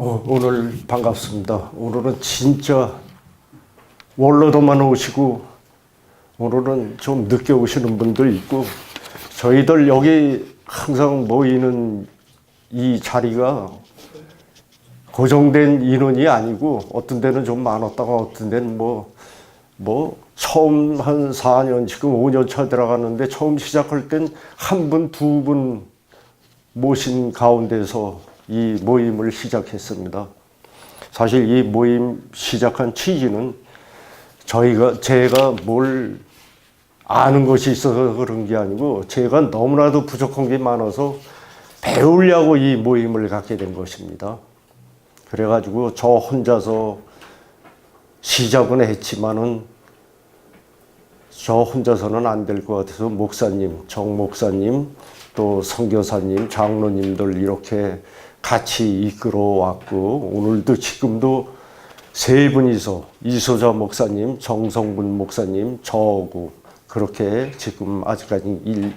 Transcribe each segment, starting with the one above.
오늘 반갑습니다. 오늘은 진짜 원로도만 오시고 오늘은 좀 늦게 오시는 분도 있고 저희들 여기 항상 모이는 이 자리가 고정된 인원이 아니고 어떤 데는 좀 많았다가 어떤 데는 처음 한 4년 지금 5년 차 들어가는데 처음 시작할 땐 한 분, 두 분 모신 가운데서 이 모임을 시작했습니다. 사실 이 모임 시작한 취지는 제가 뭘 아는 것이 있어서 그런 게 아니고 제가 너무나도 부족한 게 많아서 배우려고 이 모임을 갖게 된 것입니다. 그래가지고 저 혼자서 시작은 했지만은 저 혼자서는 안 될 것 같아서 목사님, 정 목사님, 또 선교사님, 장로님들 이렇게 같이 이끌어 왔고 오늘도 지금도 세 분이서 이소자 목사님, 정성분 목사님, 저하고 그렇게 지금 아직까지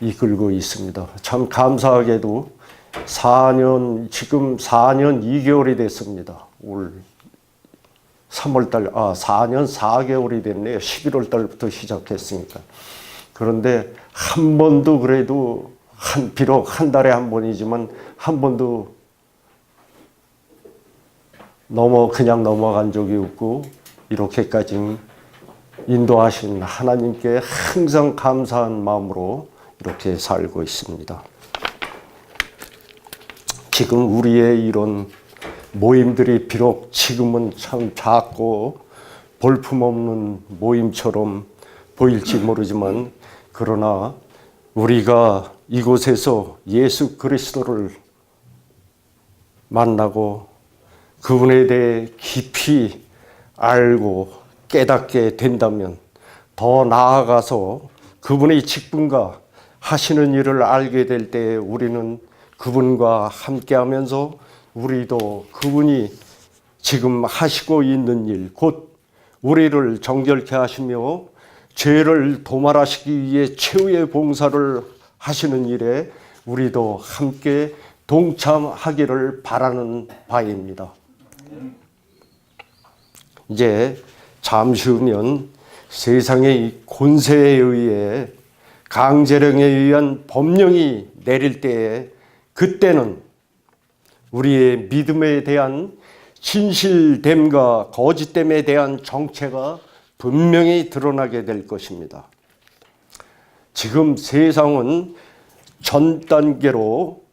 이끌고 있습니다. 참 감사하게도 지금 4년 2개월이 됐습니다. 올 3월달, 4년 4개월이 됐네요. 11월 달부터 시작했으니까. 그런데 한 번도 그래도 비록 한 달에 한 번이지만 한 번도 그냥 넘어간 적이 없고 이렇게까지 인도하신 하나님께 항상 감사한 마음으로 이렇게 살고 있습니다. 지금 우리의 이런 모임들이 비록 지금은 참 작고 볼품없는 모임처럼 보일지 모르지만 그러나 우리가 이곳에서 예수 그리스도를 만나고 그분에 대해 깊이 알고 깨닫게 된다면 더 나아가서 그분의 직분과 하시는 일을 알게 될 때 우리는 그분과 함께하면서 우리도 그분이 지금 하시고 있는 일, 곧 우리를 정결케 하시며 죄를 도말하시기 위해 최후의 봉사를 하시는 일에 우리도 함께 동참하기를 바라는 바입니다. 이제 잠시 후면 세상의 권세에 의해 강제령에 의한 법령이 내릴 때에 그때는 우리의 믿음에 대한 진실됨과 거짓됨에 대한 정체가 분명히 드러나게 될 것입니다. 지금 세상은 전 단계로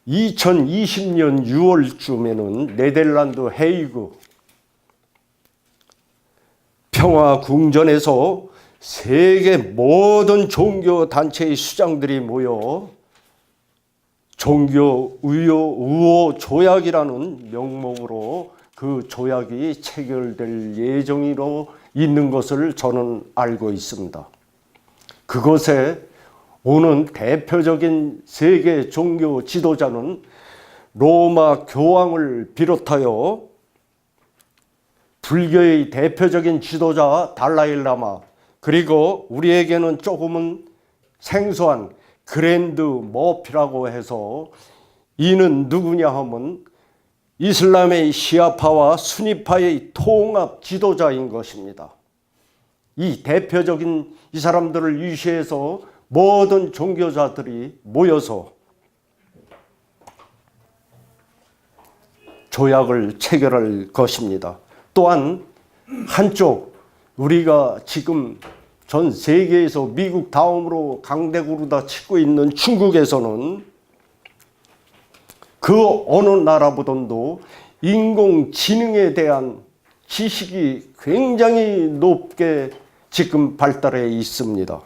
2020년 6월쯤에는 네덜란드 헤이그 평화궁전에서 세계 모든 종교 단체의 수장들이 모여 종교 우호 조약이라는 명목으로 그 조약이 체결될 예정으로 있는 것을 저는 알고 있습니다. 그것에 오는 대표적인 세계 종교 지도자는 로마 교황을 비롯하여 불교의 대표적인 지도자 달라일라마, 그리고 우리에게는 조금은 생소한 그랜드 머피라고 해서 이는 누구냐 하면 이슬람의 시아파와 수니파의 통합 지도자인 것입니다. 이 대표적인 이 사람들을 위시해서 모든 종교자들이 모여서 조약을 체결할 것입니다. 또한 한쪽 우리가 지금 전 세계에서 미국 다음으로 강대국으로 다 치고 있는 중국에서는 그 어느 나라보다도 인공지능에 대한 지식이 굉장히 높게 지금 발달해 있습니다.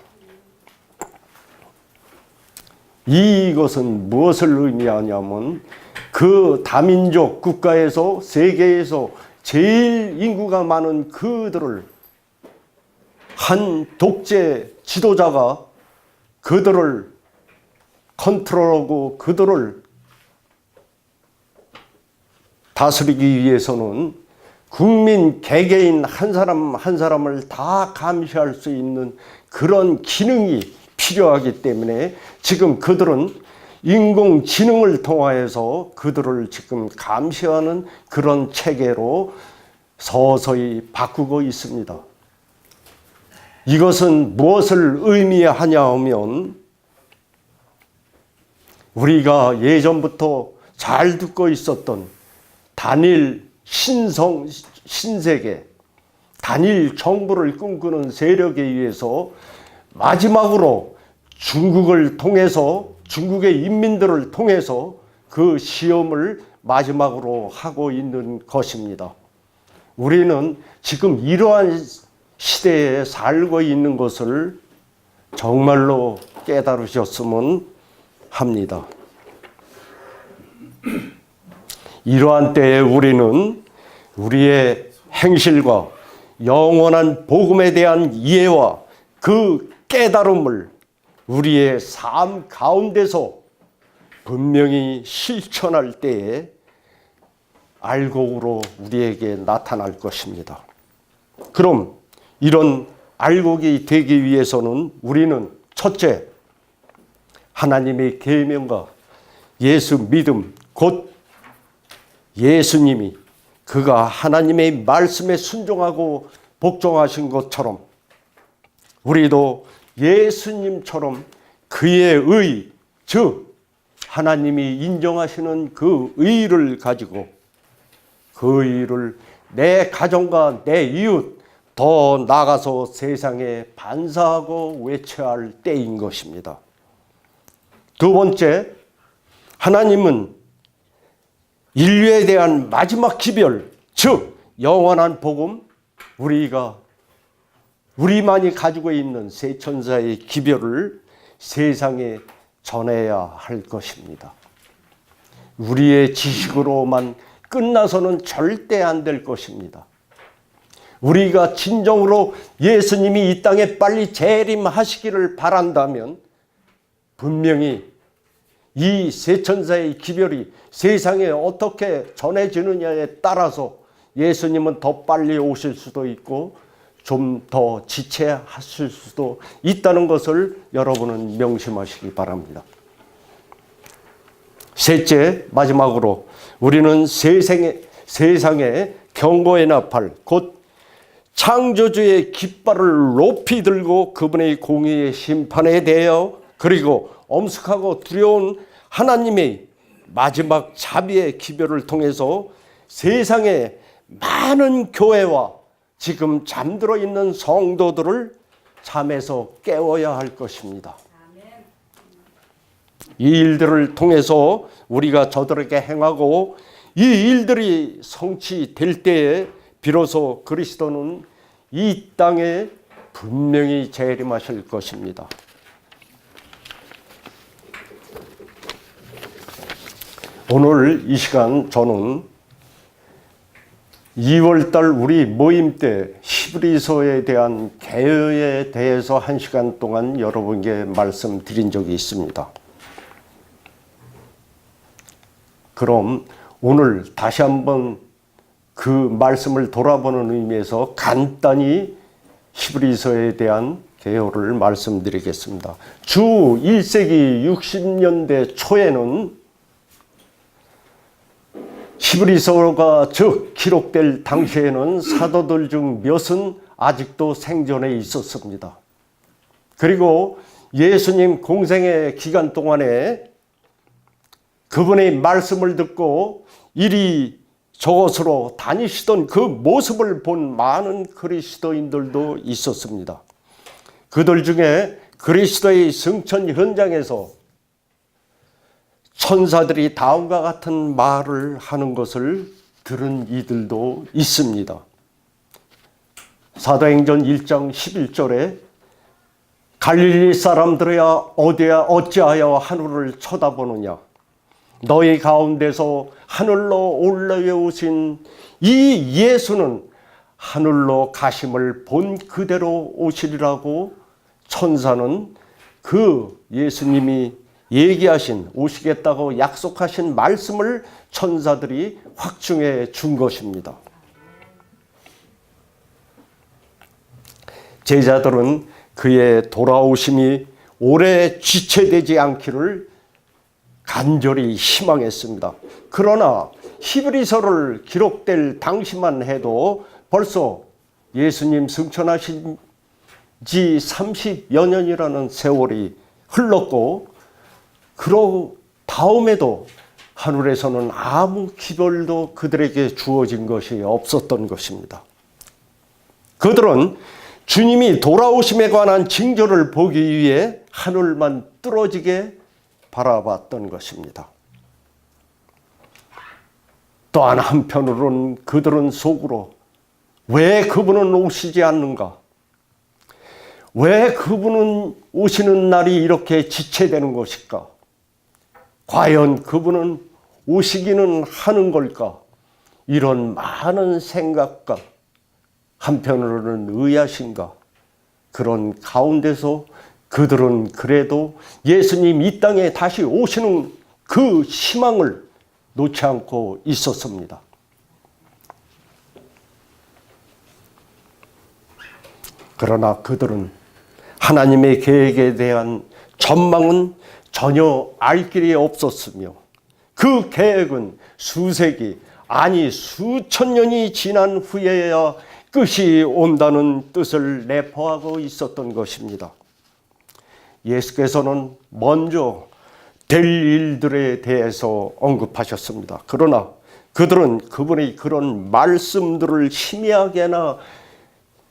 이것은 무엇을 의미하냐면 그 다민족 국가에서 세계에서 제일 인구가 많은 그들을 한 독재 지도자가 그들을 컨트롤하고 그들을 다스리기 위해서는 국민 개개인 한 사람 한 사람을 다 감시할 수 있는 그런 기능이 필요하기 때문에 지금 그들은 인공지능을 통하여서 그들을 지금 감시하는 그런 체계로 서서히 바꾸고 있습니다. 이것은 무엇을 의미하냐 하면 우리가 예전부터 잘 듣고 있었던 단일 신세계, 단일 정부를 꿈꾸는 세력에 의해서 마지막으로 중국을 통해서, 중국의 인민들을 통해서 그 시험을 마지막으로 하고 있는 것입니다. 우리는 지금 이러한 시대에 살고 있는 것을 정말로 깨달으셨으면 합니다. 이러한 때에 우리는 우리의 행실과 영원한 복음에 대한 이해와 그 깨달음을 우리의 삶 가운데서 분명히 실천할 때에 알곡으로 우리에게 나타날 것입니다. 그럼 이런 알곡이 되기 위해서는 우리는 첫째, 하나님의 계명과 예수 믿음, 곧 예수님이 그가 하나님의 말씀에 순종하고 복종하신 것처럼 우리도 예수님처럼 그의 의, 즉 하나님이 인정하시는 그 의를 가지고 그 의를 내 가정과 내 이웃, 더 나아가서 세상에 반사하고 외쳐야 할 때인 것입니다. 두 번째, 하나님은 인류에 대한 마지막 기별, 즉 영원한 복음, 우리만이 가지고 있는 세 천사의 기별을 세상에 전해야 할 것입니다. 우리의 지식으로만 끝나서는 절대 안 될 것입니다. 우리가 진정으로 예수님이 이 땅에 빨리 재림하시기를 바란다면 분명히 이 세 천사의 기별이 세상에 어떻게 전해지느냐에 따라서 예수님은 더 빨리 오실 수도 있고 좀 더 지체하실 수도 있다는 것을 여러분은 명심하시기 바랍니다. 셋째, 마지막으로 우리는 세상의 경고의 나팔, 곧 창조주의 깃발을 높이 들고 그분의 공의의 심판에 대하여 그리고 엄숙하고 두려운 하나님의 마지막 자비의 기별을 통해서 세상의 많은 교회와 지금 잠들어 있는 성도들을 잠에서 깨워야 할 것입니다. 이 일들을 통해서 우리가 저들에게 행하고 이 일들이 성취될 때에 비로소 그리스도는 이 땅에 분명히 재림하실 것입니다. 오늘 이 시간 저는 2월달 우리 모임 때 히브리서에 대한 개요에 대해서 1시간 동안 여러분께 말씀드린 적이 있습니다. 그럼 오늘 다시 한번 그 말씀을 돌아보는 의미에서 간단히 히브리서에 대한 개요를 말씀드리겠습니다. 주 1세기 60년대 초에는 히브리서가 즉 기록될 당시에는 사도들 중 몇은 아직도 생존해 있었습니다. 그리고 예수님 공생의 기간 동안에 그분의 말씀을 듣고 이리 저곳으로 다니시던 그 모습을 본 많은 그리스도인들도 있었습니다. 그들 중에 그리스도의 승천 현장에서 천사들이 다음과 같은 말을 하는 것을 들은 이들도 있습니다. 사도행전 1장 11절에 갈릴리 사람들이야 어찌하여 하늘을 쳐다보느냐, 너희 가운데서 하늘로 올라오신 이 예수는 하늘로 가심을 본 그대로 오시리라고 천사는 그 예수님이 얘기하신 오시겠다고 약속하신 말씀을 천사들이 확증해 준 것입니다. 제자들은 그의 돌아오심이 오래 지체되지 않기를 간절히 희망했습니다. 그러나 히브리서를 기록될 당시만 해도 벌써 예수님 승천하신 지 30여 년이라는 세월이 흘렀고, 그러 다음에도 하늘에서는 아무 기별도 그들에게 주어진 것이 없었던 것입니다. 그들은 주님이 돌아오심에 관한 징조를 보기 위해 하늘만 뚫어지게 바라봤던 것입니다. 또한 한편으로는 그들은 속으로 왜 그분은 오시지 않는가? 왜 그분은 오시는 날이 이렇게 지체되는 것일까? 과연 그분은 오시기는 하는 걸까? 이런 많은 생각과 한편으로는 의아심과 그런 가운데서 그들은 그래도 예수님 이 땅에 다시 오시는 그 희망을 놓지 않고 있었습니다. 그러나 그들은 하나님의 계획에 대한 전망은 전혀 알 길이 없었으며, 그 계획은 수세기, 아니 수천 년이 지난 후에야 끝이 온다는 뜻을 내포하고 있었던 것입니다. 예수께서는 먼저 될 일들에 대해서 언급하셨습니다. 그러나 그들은 그분의 그런 말씀들을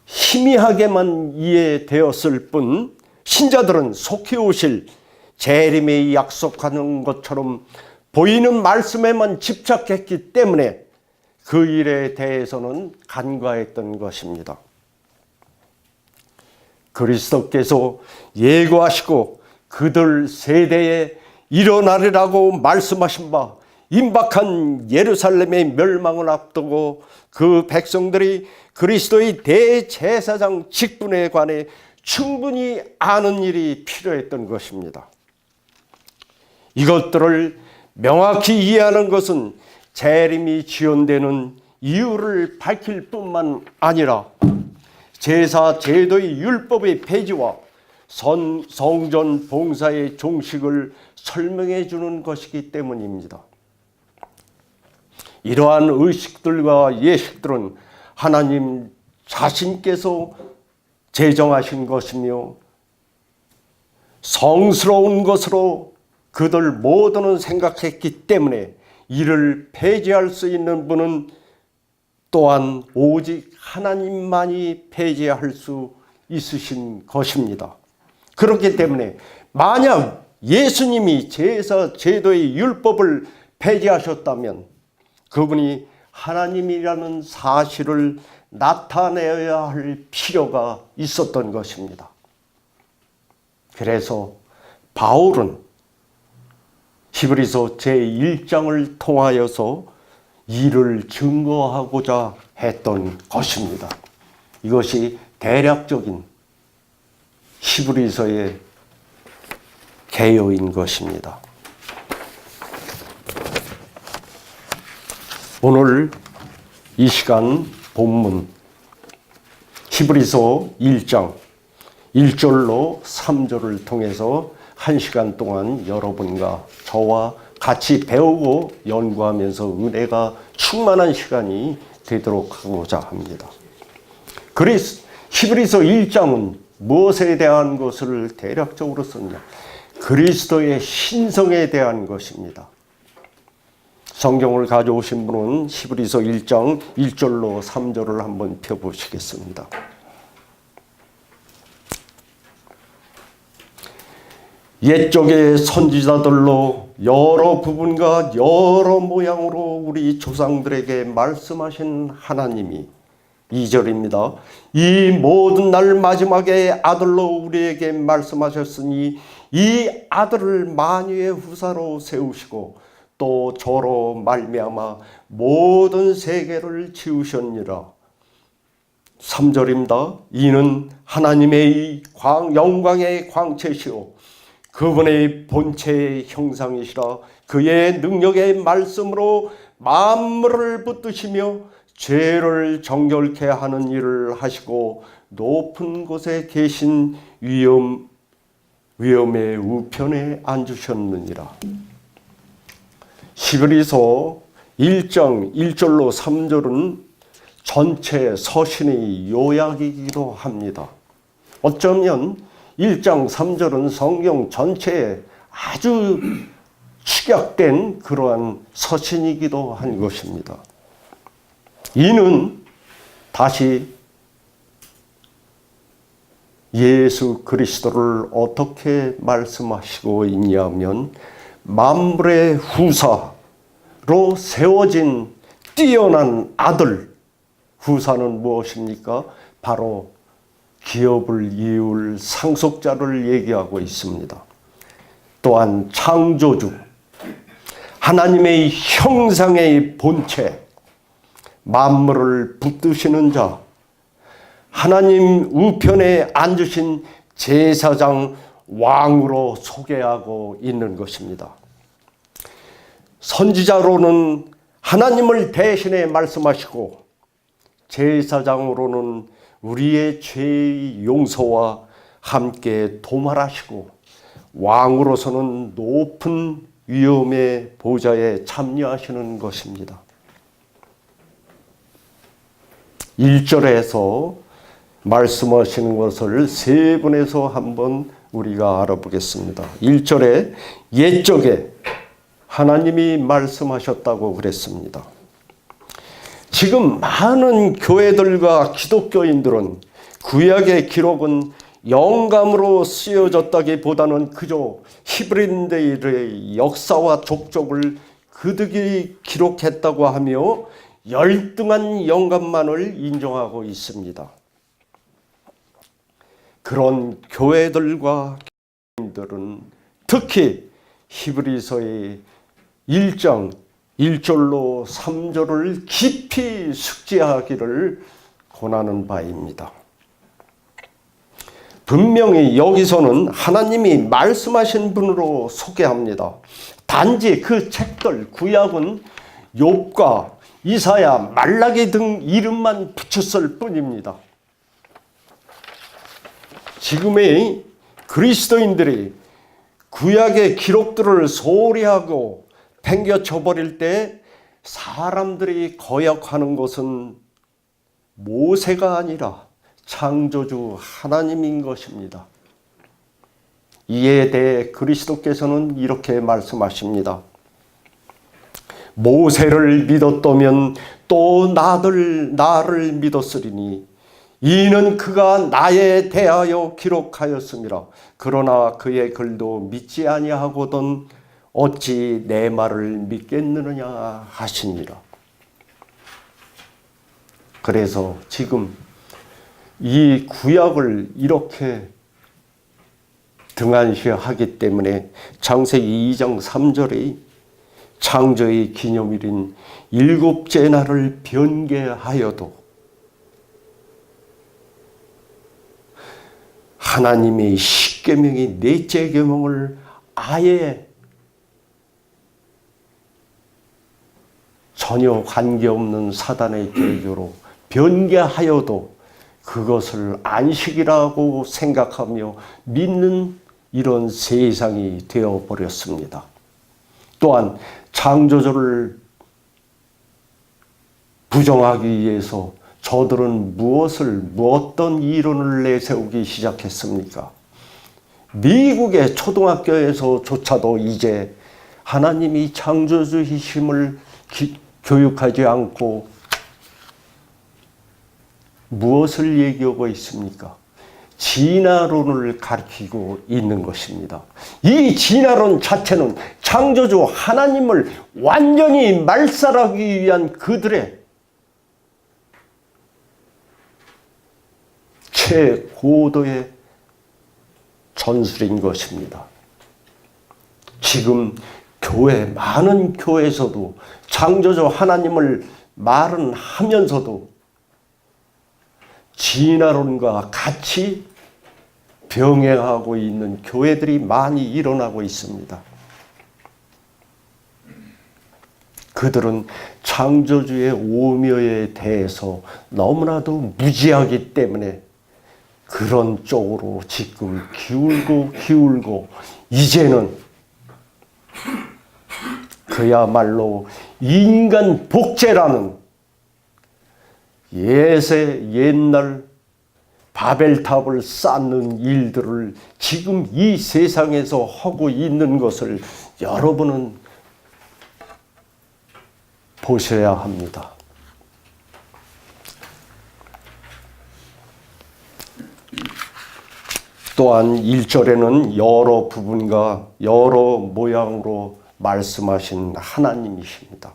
희미하게만 이해되었을 뿐, 신자들은 속히 오실 재림이 약속하는 것처럼 보이는 말씀에만 집착했기 때문에 그 일에 대해서는 간과했던 것입니다. 그리스도께서 예고하시고 그들 세대에 일어나리라고 말씀하신 바 임박한 예루살렘의 멸망을 앞두고 그 백성들이 그리스도의 대제사장 직분에 관해 충분히 아는 일이 필요했던 것입니다. 이것들을 명확히 이해하는 것은 재림이 지연되는 이유를 밝힐 뿐만 아니라 제사 제도의 율법의 폐지와 성전 봉사의 종식을 설명해 주는 것이기 때문입니다. 이러한 의식들과 예식들은 하나님 자신께서 제정하신 것이며 성스러운 것으로 그들 모두는 생각했기 때문에 이를 폐지할 수 있는 분은 또한 오직 하나님만이 폐지할 수 있으신 것입니다. 그렇기 때문에 만약 예수님이 제사 제도의 율법을 폐지하셨다면 그분이 하나님이라는 사실을 나타내야 할 필요가 있었던 것입니다. 그래서 바울은 히브리서 제1장을 통하여서 이를 증거하고자 했던 것입니다. 이것이 대략적인 히브리서의 개요인 것입니다. 오늘 이 시간 본문 히브리서 1장 1절로 3절을 통해서 1시간 동안 여러분과 저와 같이 배우고 연구하면서 은혜가 충만한 시간이 되도록 하고자 합니다. 히브리서 1장은 무엇에 대한 것을 대략적으로 썼냐? 그리스도의 신성에 대한 것입니다. 성경을 가져오신 분은 히브리서 1장 1절로 3절을 한번 펴보시겠습니다. 옛적의 선지자들로 여러 부분과 여러 모양으로 우리 조상들에게 말씀하신 하나님이 2절입니다. 이 모든 날 마지막에 아들로 우리에게 말씀하셨으니 이 아들을 만유의 후사로 세우시고 또 저로 말미암아 모든 세계를 지으셨니라. 3절입니다. 이는 하나님의 영광의 광채시오 그분의 본체의 형상이시라. 그의 능력의 말씀으로 만물을 붙드시며 죄를 정결케 하는 일을 하시고 높은 곳에 계신 위엄의 우편에 앉으셨느니라. 히브리서 1장 1절로 3절은 전체 서신의 요약이기도 합니다. 어쩌면 1장 3절은 성경 전체에 아주 축약된 그러한 서신이기도 한 것입니다. 이는 다시 예수 그리스도를 어떻게 말씀하시고 있냐면 만물의 후사로 세워진 뛰어난 아들, 후사는 무엇입니까? 바로 기업을 이을 상속자를 얘기하고 있습니다. 또한 창조주, 하나님의 형상의 본체, 만물을 붙드시는 자, 하나님 우편에 앉으신 제사장 왕으로 소개하고 있는 것입니다. 선지자로는 하나님을 대신해 말씀하시고 제사장으로는 우리의 죄의 용서와 함께 도말하시고 왕으로서는 높은 위엄의 보좌에 참여하시는 것입니다. 1절에서 말씀하시는 것을 세 분에서 한번 우리가 알아보겠습니다. 1절에 옛적에 하나님이 말씀하셨다고 그랬습니다. 지금 많은 교회들과 기독교인들은 구약의 기록은 영감으로 쓰여졌다기보다는 그저 히브리인들의 역사와 족적을 그들이 기록했다고 하며 열등한 영감만을 인정하고 있습니다. 그런 교회들과 교인들은 특히 히브리서의 1장 1절로 3절을 깊이 숙지하기를 권하는 바입니다. 분명히 여기서는 하나님이 말씀하신 분으로 소개합니다. 단지 그 책들, 구약은 욥과 이사야, 말라기 등 이름만 붙였을 뿐입니다. 지금의 그리스도인들이 구약의 기록들을 소홀히 하고 팽겨쳐버릴 때 사람들이 거역하는 것은 모세가 아니라 창조주 하나님인 것입니다. 이에 대해 그리스도께서는 이렇게 말씀하십니다. 모세를 믿었다면 또 나를 믿었으리니 이는 그가 나에 대하여 기록하였음이라. 그러나 그의 글도 믿지 아니하거든 어찌 내 말을 믿겠느냐 하시니라. 그래서 지금 이 구약을 이렇게 등한시하기 때문에 창세기 2장 3절의 창조의 기념일인 일곱째 날을 변개하여도 하나님의 십계명이 넷째 계명을 아예 전혀 관계없는 사단의 계교로 변개하여도 그것을 안식이라고 생각하며 믿는 이런 세상이 되어버렸습니다. 또한 창조주를 부정하기 위해서 저들은 어떤 이론을 내세우기 시작했습니까? 미국의 초등학교에서조차도 이제 하나님이 창조주이심을 교육하지 않고 무엇을 얘기하고 있습니까? 진화론을 가르치고 있는 것입니다. 이 진화론 자체는 창조주 하나님을 완전히 말살하기 위한 그들의 최고도의 전술인 것입니다. 지금 많은 교회에서도 창조주 하나님을 말은 하면서도 진화론과 같이 병행하고 있는 교회들이 많이 일어나고 있습니다. 그들은 창조주의 오묘에 대해서 너무나도 무지하기 때문에 그런 쪽으로 지금 기울고 이제는 그야말로 인간 복제라는 옛날 바벨탑을 쌓는 일들을 지금 이 세상에서 하고 있는 것을 여러분은 보셔야 합니다. 또한 1절에는 여러 부분과 여러 모양으로 말씀하신 하나님이십니다.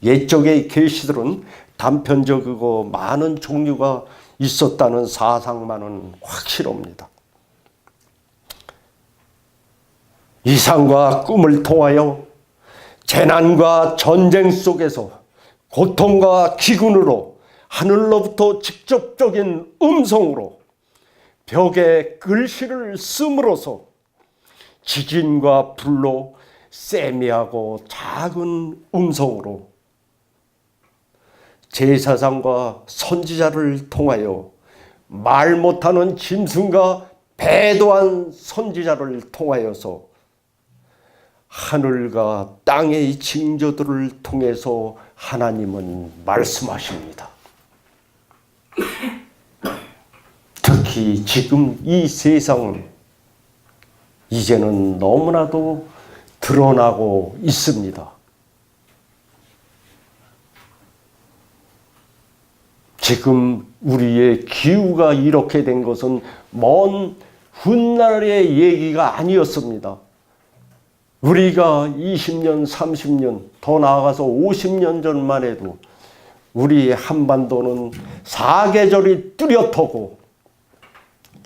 옛적의 계시들은 단편적이고 많은 종류가 있었다는 사상만은 확실합니다. 이상과 꿈을 통하여 재난과 전쟁 속에서 고통과 기근으로 하늘로부터 직접적인 음성으로 벽에 글씨를 씀으로써 지진과 불로 세미하고 작은 음성으로 제사장과 선지자를 통하여 말 못하는 짐승과 배도한 선지자를 통하여서 하늘과 땅의 징조들을 통해서 하나님은 말씀하십니다. 특히 지금 이 세상은 이제는 너무나도 드러나고 있습니다. 지금 우리의 기후가 이렇게 된 것은 먼 훗날의 얘기가 아니었습니다. 우리가 20년, 30년, 더 나아가서 50년 전만 해도 우리 한반도는 사계절이 뚜렷하고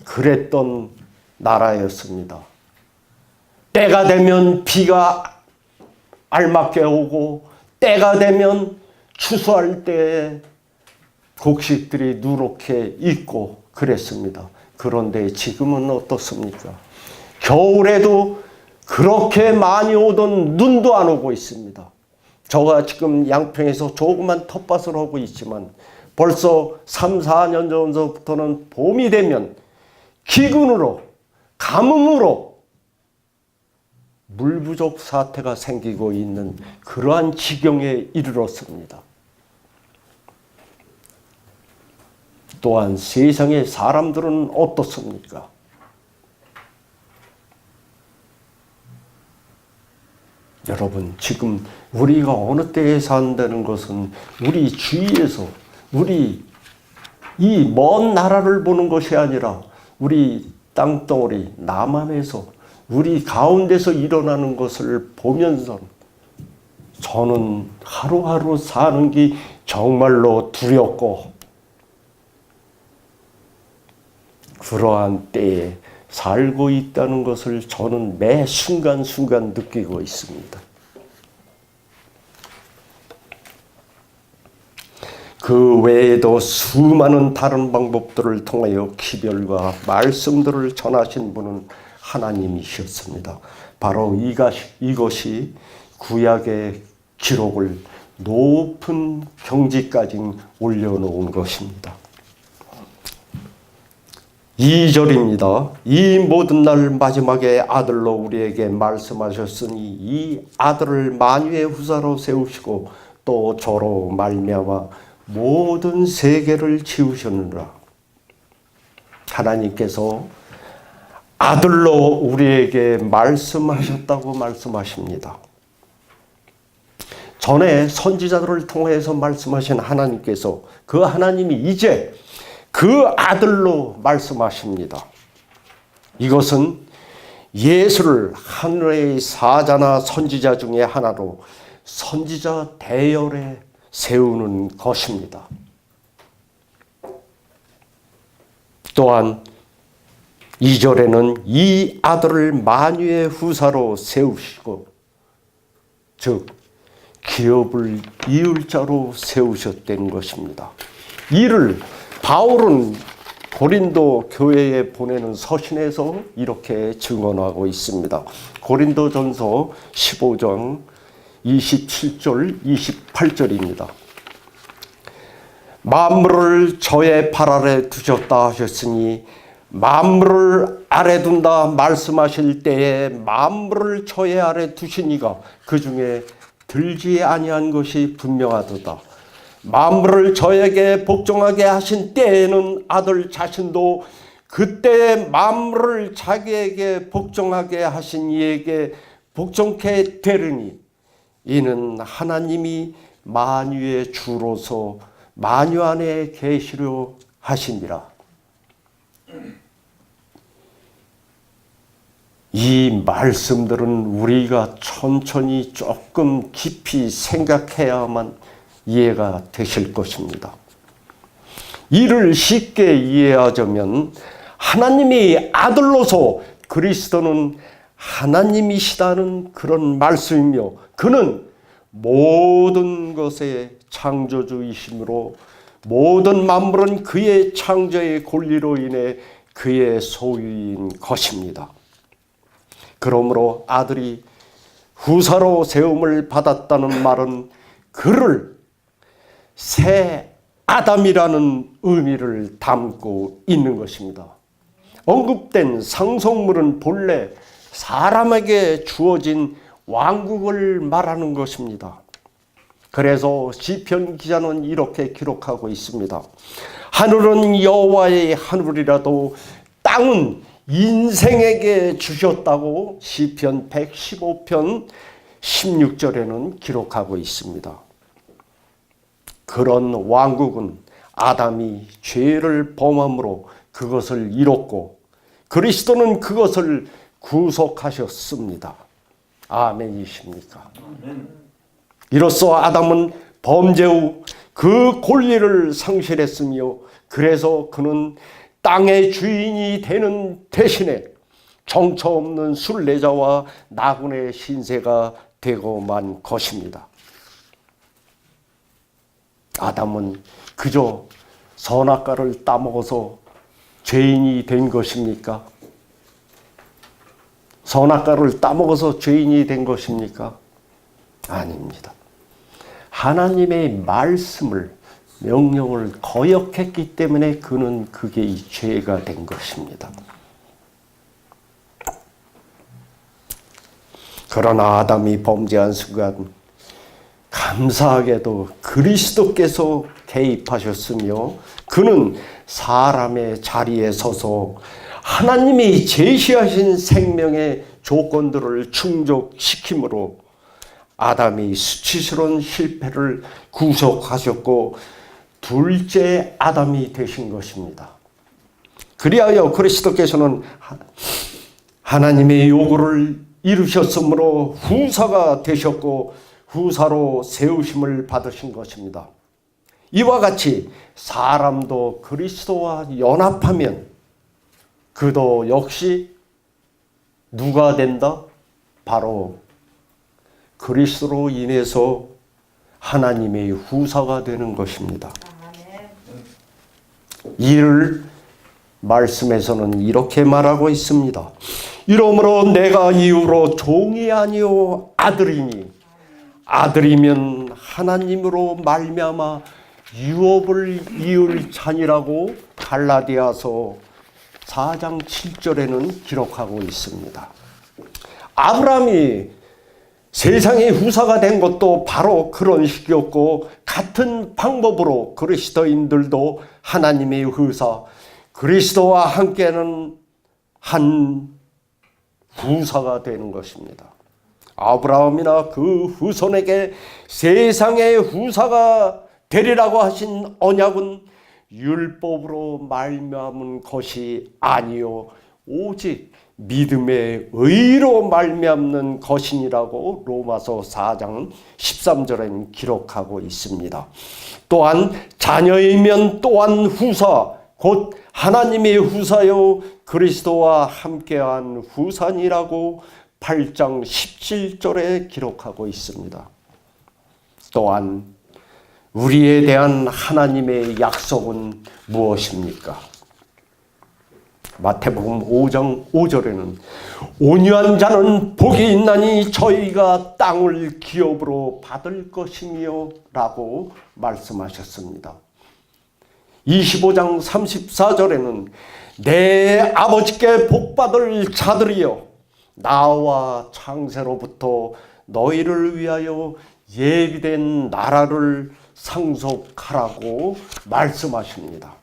그랬던 나라였습니다. 때가 되면 비가 알맞게 오고 때가 되면 추수할 때에 곡식들이 누렇게 익고 그랬습니다. 그런데 지금은 어떻습니까? 겨울에도 그렇게 많이 오던 눈도 안 오고 있습니다. 저가 지금 양평에서 조그만 텃밭을 하고 있지만 벌써 3, 4년 전부터는 봄이 되면 기근으로 가뭄으로 물 부족 사태가 생기고 있는 그러한 지경에 이르렀습니다. 또한 세상의 사람들은 어떻습니까? 여러분, 지금 우리가 어느 때에 산다는 것은 우리 주위에서 우리 이 먼 나라를 보는 것이 아니라 우리 땅덩어리 남한에서 우리 가운데서 일어나는 것을 보면서 저는 하루하루 사는 게 정말로 두렵고 그러한 때에 살고 있다는 것을 저는 매 순간순간 느끼고 있습니다. 그 외에도 수많은 다른 방법들을 통하여 기별과 말씀들을 전하신 분은 하나님이셨습니다. 바로 이것이 구약의 기록을 높은 경지까지 올려놓은 것입니다. 2절입니다. 이 모든 날 마지막에 아들로 우리에게 말씀하셨으니 이 아들을 만유의 후사로 세우시고 또 저로 말미암아 모든 세계를 지으셨느라. 하나님께서 아들로 우리에게 말씀하셨다고 말씀하십니다. 전에 선지자들을 통해서 말씀하신 하나님께서 그 하나님이 이제 그 아들로 말씀하십니다. 이것은 예수를 하늘의 사자나 선지자 중에 하나로 선지자 대열에 세우는 것입니다. 또한 2절에는 이 아들을 만유의 후사로 세우시고 즉 기업을 이을 자로 세우셨다는 것입니다. 이를 바울은 고린도 교회에 보내는 서신에서 이렇게 증언하고 있습니다. 고린도전서 15장 27절 28절입니다. 만물을 저의 발 아래 두셨다 하셨으니 만물을 아래 둔다 말씀하실 때에 만물을 저의 아래 두시니가 그 중에 들지 아니한 것이 분명하도다. 만물을 저에게 복종하게 하신 때에는 아들 자신도 그때 만물을 자기에게 복종하게 하신 이에게 복종케 되리니 이는 하나님이 만유의 주로서 만유 안에 계시려 하심이라. 이 말씀들은 우리가 천천히 조금 깊이 생각해야만 이해가 되실 것입니다. 이를 쉽게 이해하자면 하나님이 아들로서 그리스도는 하나님이시다는 그런 말씀이며 그는 모든 것의 창조주이심으로 모든 만물은 그의 창조의 권리로 인해 그의 소유인 것입니다. 그러므로 아들이 후사로 세움을 받았다는 말은 그를 새 아담이라는 의미를 담고 있는 것입니다. 언급된 상속물은 본래 사람에게 주어진 왕국을 말하는 것입니다. 그래서 시편 기자는 이렇게 기록하고 있습니다. 하늘은 여호와의 하늘이라도 땅은 인생에게 주셨다고 시편 115편 16절에는 기록하고 있습니다. 그런 왕국은 아담이 죄를 범함으로 그것을 잃었고 그리스도는 그것을 구속하셨습니다. 아멘이십니까? 이로써 아담은 범죄 후 그 권리를 상실했으며 그래서 그는 땅의 주인이 되는 대신에 정처 없는 순례자와 나그네 신세가 되고 만 것입니다. 아담은 그저 선악과를 따먹어서 죄인이 된 것입니까? 선악과를 따먹어서 죄인이 된 것입니까? 아닙니다. 하나님의 말씀을 명령을 거역했기 때문에 그는 그게 이 죄가 된 것입니다. 그러나 아담이 범죄한 순간 감사하게도 그리스도께서 개입하셨으며 그는 사람의 자리에 서서 하나님이 제시하신 생명의 조건들을 충족시킴으로 아담이 수치스러운 실패를 구속하셨고 둘째 아담이 되신 것입니다. 그리하여 그리스도께서는 하나님의 요구를 이루셨으므로 후사가 되셨고 후사로 세우심을 받으신 것입니다. 이와 같이 사람도 그리스도와 연합하면 그도 역시 누가 된다? 바로 그리스도로 인해서 하나님의 후사가 되는 것입니다. 이를 말씀에서는 이렇게 말하고 있습니다. 이러므로 내가 이후로 종이 아니요 아들이니 아들이면 하나님으로 말미암아 유업을 이을 자니라고 갈라디아서 4장 7절에는 기록하고 있습니다. 아브라함이 세상의 후사가 된 것도 바로 그런 식이었고 같은 방법으로 그리스도인들도 하나님의 후사 그리스도와 함께는 한 후사가 되는 것입니다. 아브라함이나 그 후손에게 세상의 후사가 되리라고 하신 언약은 율법으로 말미암은 것이 아니요 오직 믿음의 의로 말미암는 것이니라고 로마서 4장 13절에는 기록하고 있습니다. 또한 자녀이면 또한 후사 곧 하나님의 후사요 그리스도와 함께한 후사니라고 8장 17절에 기록하고 있습니다. 또한 우리에 대한 하나님의 약속은 무엇입니까? 마태복음 5장 5절에는 온유한 자는 복이 있나니 저희가 땅을 기업으로 받을 것이며 라고 말씀하셨습니다. 25장 34절에는 내 아버지께 복받을 자들이여 나와 창세로부터 너희를 위하여 예비된 나라를 상속하라고 말씀하십니다.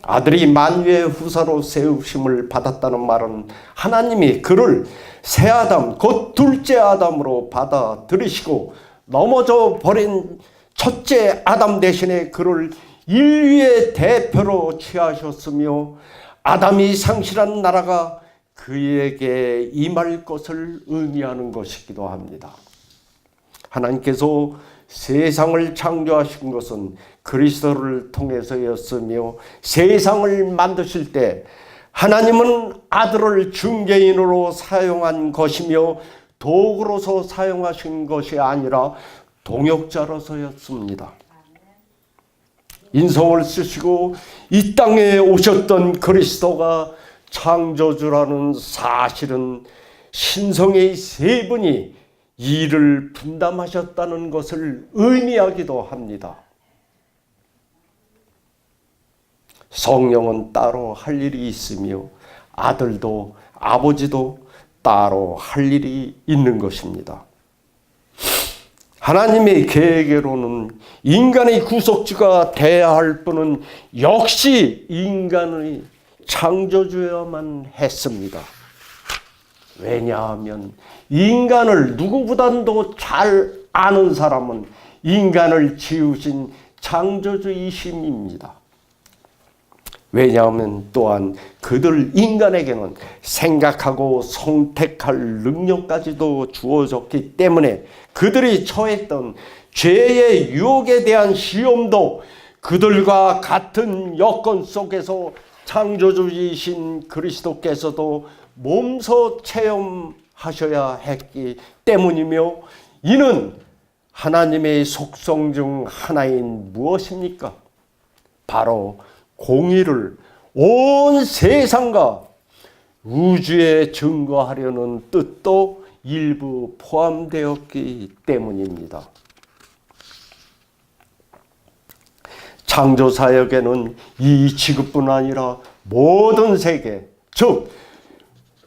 아들이 만유의 후사로 세우심을 받았다는 말은 하나님이 그를 새 아담, 곧 둘째 아담으로 받아들이시고 넘어져 버린 첫째 아담 대신에 그를 인류의 대표로 취하셨으며 아담이 상실한 나라가 그에게 임할 것을 의미하는 것이기도 합니다. 하나님께서 세상을 창조하신 것은 그리스도를 통해서였으며 세상을 만드실 때 하나님은 아들을 중개인으로 사용한 것이며 도구로서 사용하신 것이 아니라 동역자로서였습니다. 인성을 쓰시고 이 땅에 오셨던 그리스도가 창조주라는 사실은 신성의 세 분이 일을 분담하셨다는 것을 의미하기도 합니다. 성령은 따로 할 일이 있으며 아들도 아버지도 따로 할 일이 있는 것입니다. 하나님의 계획으로는 인간의 구속주가 되어야 할 분은 역시 인간의 창조주여야만 했습니다. 왜냐하면 인간을 누구보다도 잘 아는 사람은 인간을 지으신 창조주이심입니다. 왜냐하면 또한 그들 인간에게는 생각하고 선택할 능력까지도 주어졌기 때문에 그들이 처했던 죄의 유혹에 대한 시험도 그들과 같은 여건 속에서 창조주이신 그리스도께서도 몸소 체험하셔야 했기 때문이며 이는 하나님의 속성 중 하나인 무엇입니까? 바로 공의를 온 세상과 우주에 증거하려는 뜻도 일부 포함되었기 때문입니다. 창조사역에는 이 지구뿐 아니라 모든 세계, 즉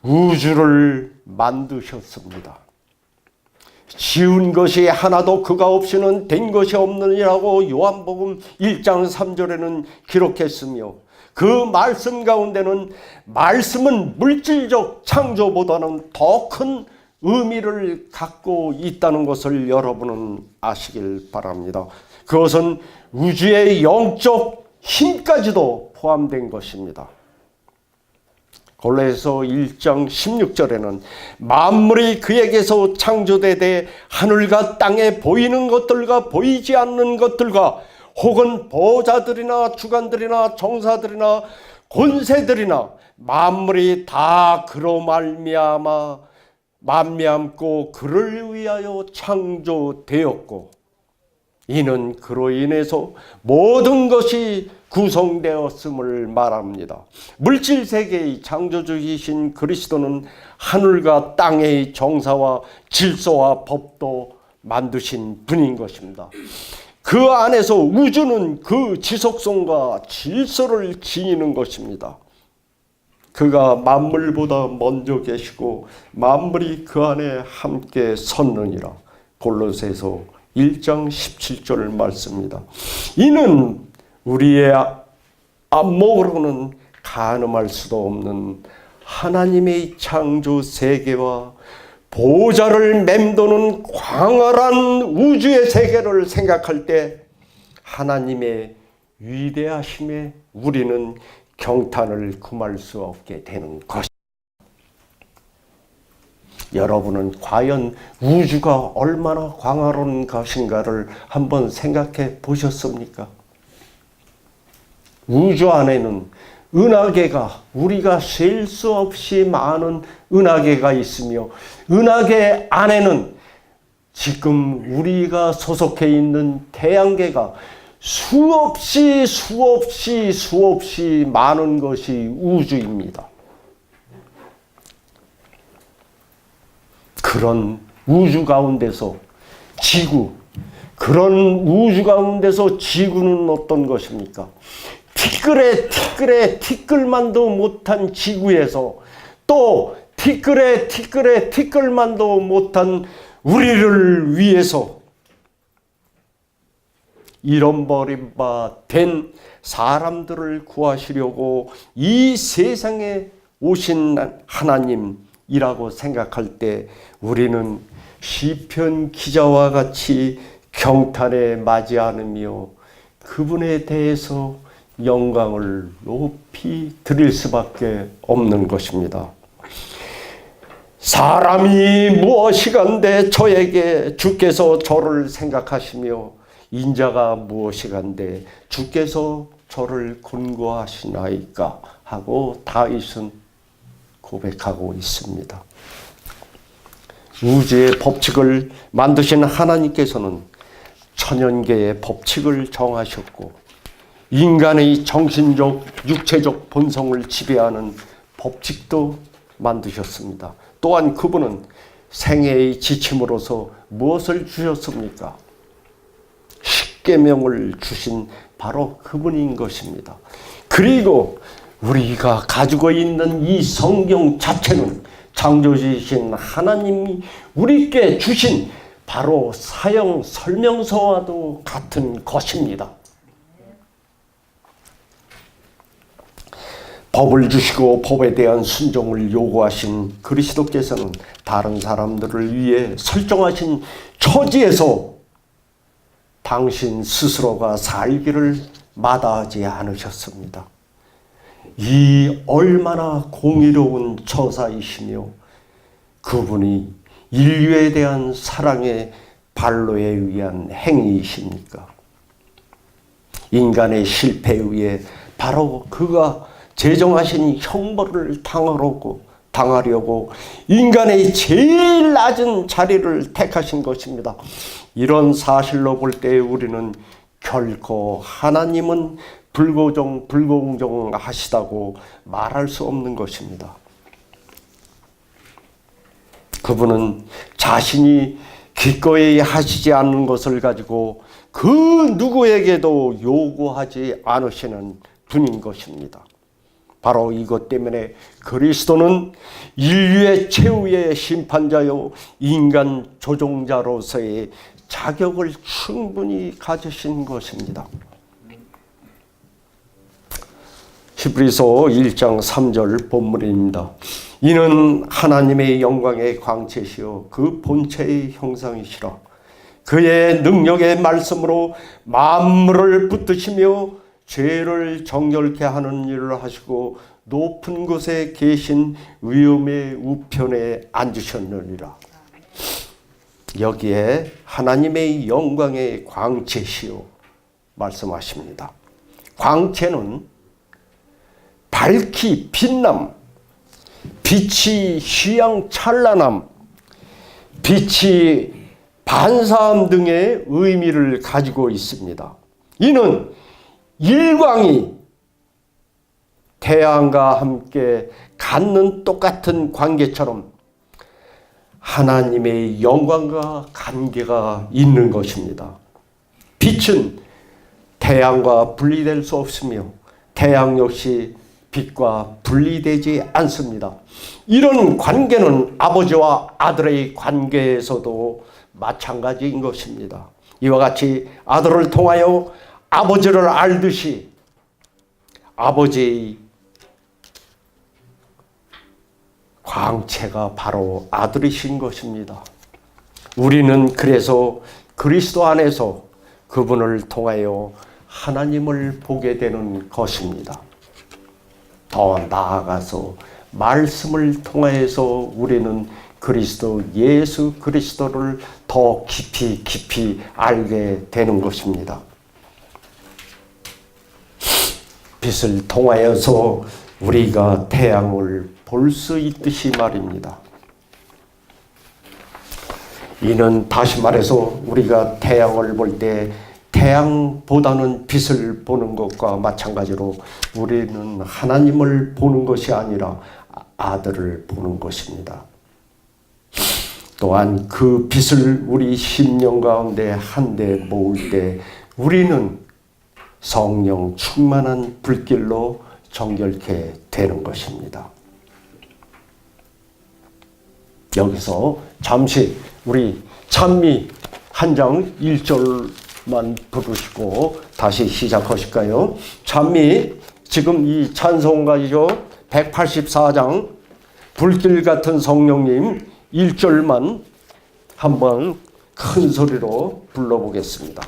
우주를 만드셨습니다. 지은 것이 하나도 그가 없이는 된 것이 없느니라고 요한복음 1장 3절에는 기록했으며 그 말씀 가운데는 말씀은 물질적 창조보다는 더 큰 의미를 갖고 있다는 것을 여러분은 아시길 바랍니다. 그것은 우주의 영적 힘까지도 포함된 것입니다. 골로새서 1장 16절에는 만물이 그에게서 창조되되 하늘과 땅에 보이는 것들과 보이지 않는 것들과 혹은 보좌들이나 주관들이나 정사들이나 권세들이나 만물이 다 그로 말미암고 그를 위하여 창조되었고 이는 그로 인해서 모든 것이 구성되었음을 말합니다. 물질 세계의 창조주이신 그리스도는 하늘과 땅의 정사와 질서와 법도 만드신 분인 것입니다. 그 안에서 우주는 그 지속성과 질서를 지니는 것입니다. 그가 만물보다 먼저 계시고 만물이 그 안에 함께 섰느니라. 골로새서 1장 17절 말씀입니다. 이는 우리의 안목으로는 가늠할 수도 없는 하나님의 창조 세계와 보좌를 맴도는 광활한 우주의 세계를 생각할 때 하나님의 위대하심에 우리는 경탄을 금할 수 없게 되는 것입니다. 여러분은 과연 우주가 얼마나 광활한 것인가를 한번 생각해 보셨습니까? 우주 안에는 은하계가 우리가 셀 수 없이 많은 은하계가 있으며 많은 안에는 지금 우리가 소속해 있는 태양계가 수없이 많은 것이 우주입니다. 그런 우주 가운데서 그런 우주 가운데서 지구는 어떤 것입니까? 티끌만도 못한 지구에서 또 티끌만도 못한 우리를 위해서 잃어버린 바 된 사람들을 구하시려고 이 세상에 오신 하나님이라고 생각할 때 우리는 시편 기자와 같이 경탄에 맞이하며 그분에 대해서 영광을 높이 드릴 수밖에 없는 것입니다. 사람이 무엇이간데 저에게 주께서 저를 생각하시며 인자가 무엇이간데 주께서 저를 권고하시나이까 하고 다윗은 고백하고 있습니다. 우주의 법칙을 만드신 하나님께서는 천연계의 법칙을 정하셨고 인간의 정신적, 육체적 본성을 지배하는 법칙도 만드셨습니다. 또한 그분은 생애의 지침으로서 무엇을 주셨습니까? 십계명을 주신 바로 그분인 것입니다. 그리고 우리가 가지고 있는 이 성경 자체는 창조주이신 하나님이 우리께 주신 바로 사형 설명서와도 같은 것입니다. 법을 주시고 법에 대한 순종을 요구하신 그리스도께서는 다른 사람들을 위해 설정하신 처지에서 당신 스스로가 살기를 마다하지 않으셨습니다. 이 얼마나 공의로운 처사이시며 그분이 인류에 대한 사랑의 발로에 의한 행위이십니까? 인간의 실패에 의해 바로 그가 제정하신 형벌을 당하려고 인간의 제일 낮은 자리를 택하신 것입니다. 이런 사실로 볼 때 우리는 결코 하나님은 불공정하시다고 말할 수 없는 것입니다. 그분은 자신이 기꺼이 하시지 않는 것을 가지고 그 누구에게도 요구하지 않으시는 분인 것입니다. 바로 이것 때문에 그리스도는 인류의 최후의 심판자요 인간 조종자로서의 자격을 충분히 가지신 것입니다. 히브리서 1장 3절 본문입니다. 이는 하나님의 영광의 광채시요 그 본체의 형상이시라. 그의 능력의 말씀으로 만물을 붙드시며 죄를 정결케 하는 일을 하시고 높은 곳에 계신 위엄의 우편에 앉으셨느니라. 여기에 하나님의 영광의 광채시요 말씀하십니다. 광채는 밝기 빛남, 빛이 휘황찬란함, 빛이 반사함 등의 의미를 가지고 있습니다. 이는 일광이 태양과 함께 갖는 똑같은 관계처럼 하나님의 영광과 관계가 있는 것입니다. 빛은 태양과 분리될 수 없으며 태양 역시 빛과 분리되지 않습니다. 이런 관계는 아버지와 아들의 관계에서도 마찬가지인 것입니다. 이와 같이 아들을 통하여 아버지를 알듯이 아버지의 광채가 바로 아들이신 것입니다. 우리는 그래서 그리스도 안에서 그분을 통하여 하나님을 보게 되는 것입니다. 더 나아가서 말씀을 통하여서 우리는 그리스도 예수 그리스도를 더 깊이 알게 되는 것입니다. 빛을 통하여서 우리가 태양을 볼 수 있듯이 말입니다. 이는 다시 말해서 우리가 태양을 볼 때 태양보다는 빛을 보는 것과 마찬가지로 우리는 하나님을 보는 것이 아니라 아들을 보는 것입니다. 또한 그 빛을 우리 심령 가운데 한데 모을 때 우리는 성령 충만한 불길로 정결케 되는 것입니다. 여기서 잠시 우리 찬미 한 장 1절만 부르시고 다시 시작하실까요? 찬미 지금 이 찬송가이죠. 184장 불길 같은 성령님 1절만 한번 큰 소리로 불러보겠습니다.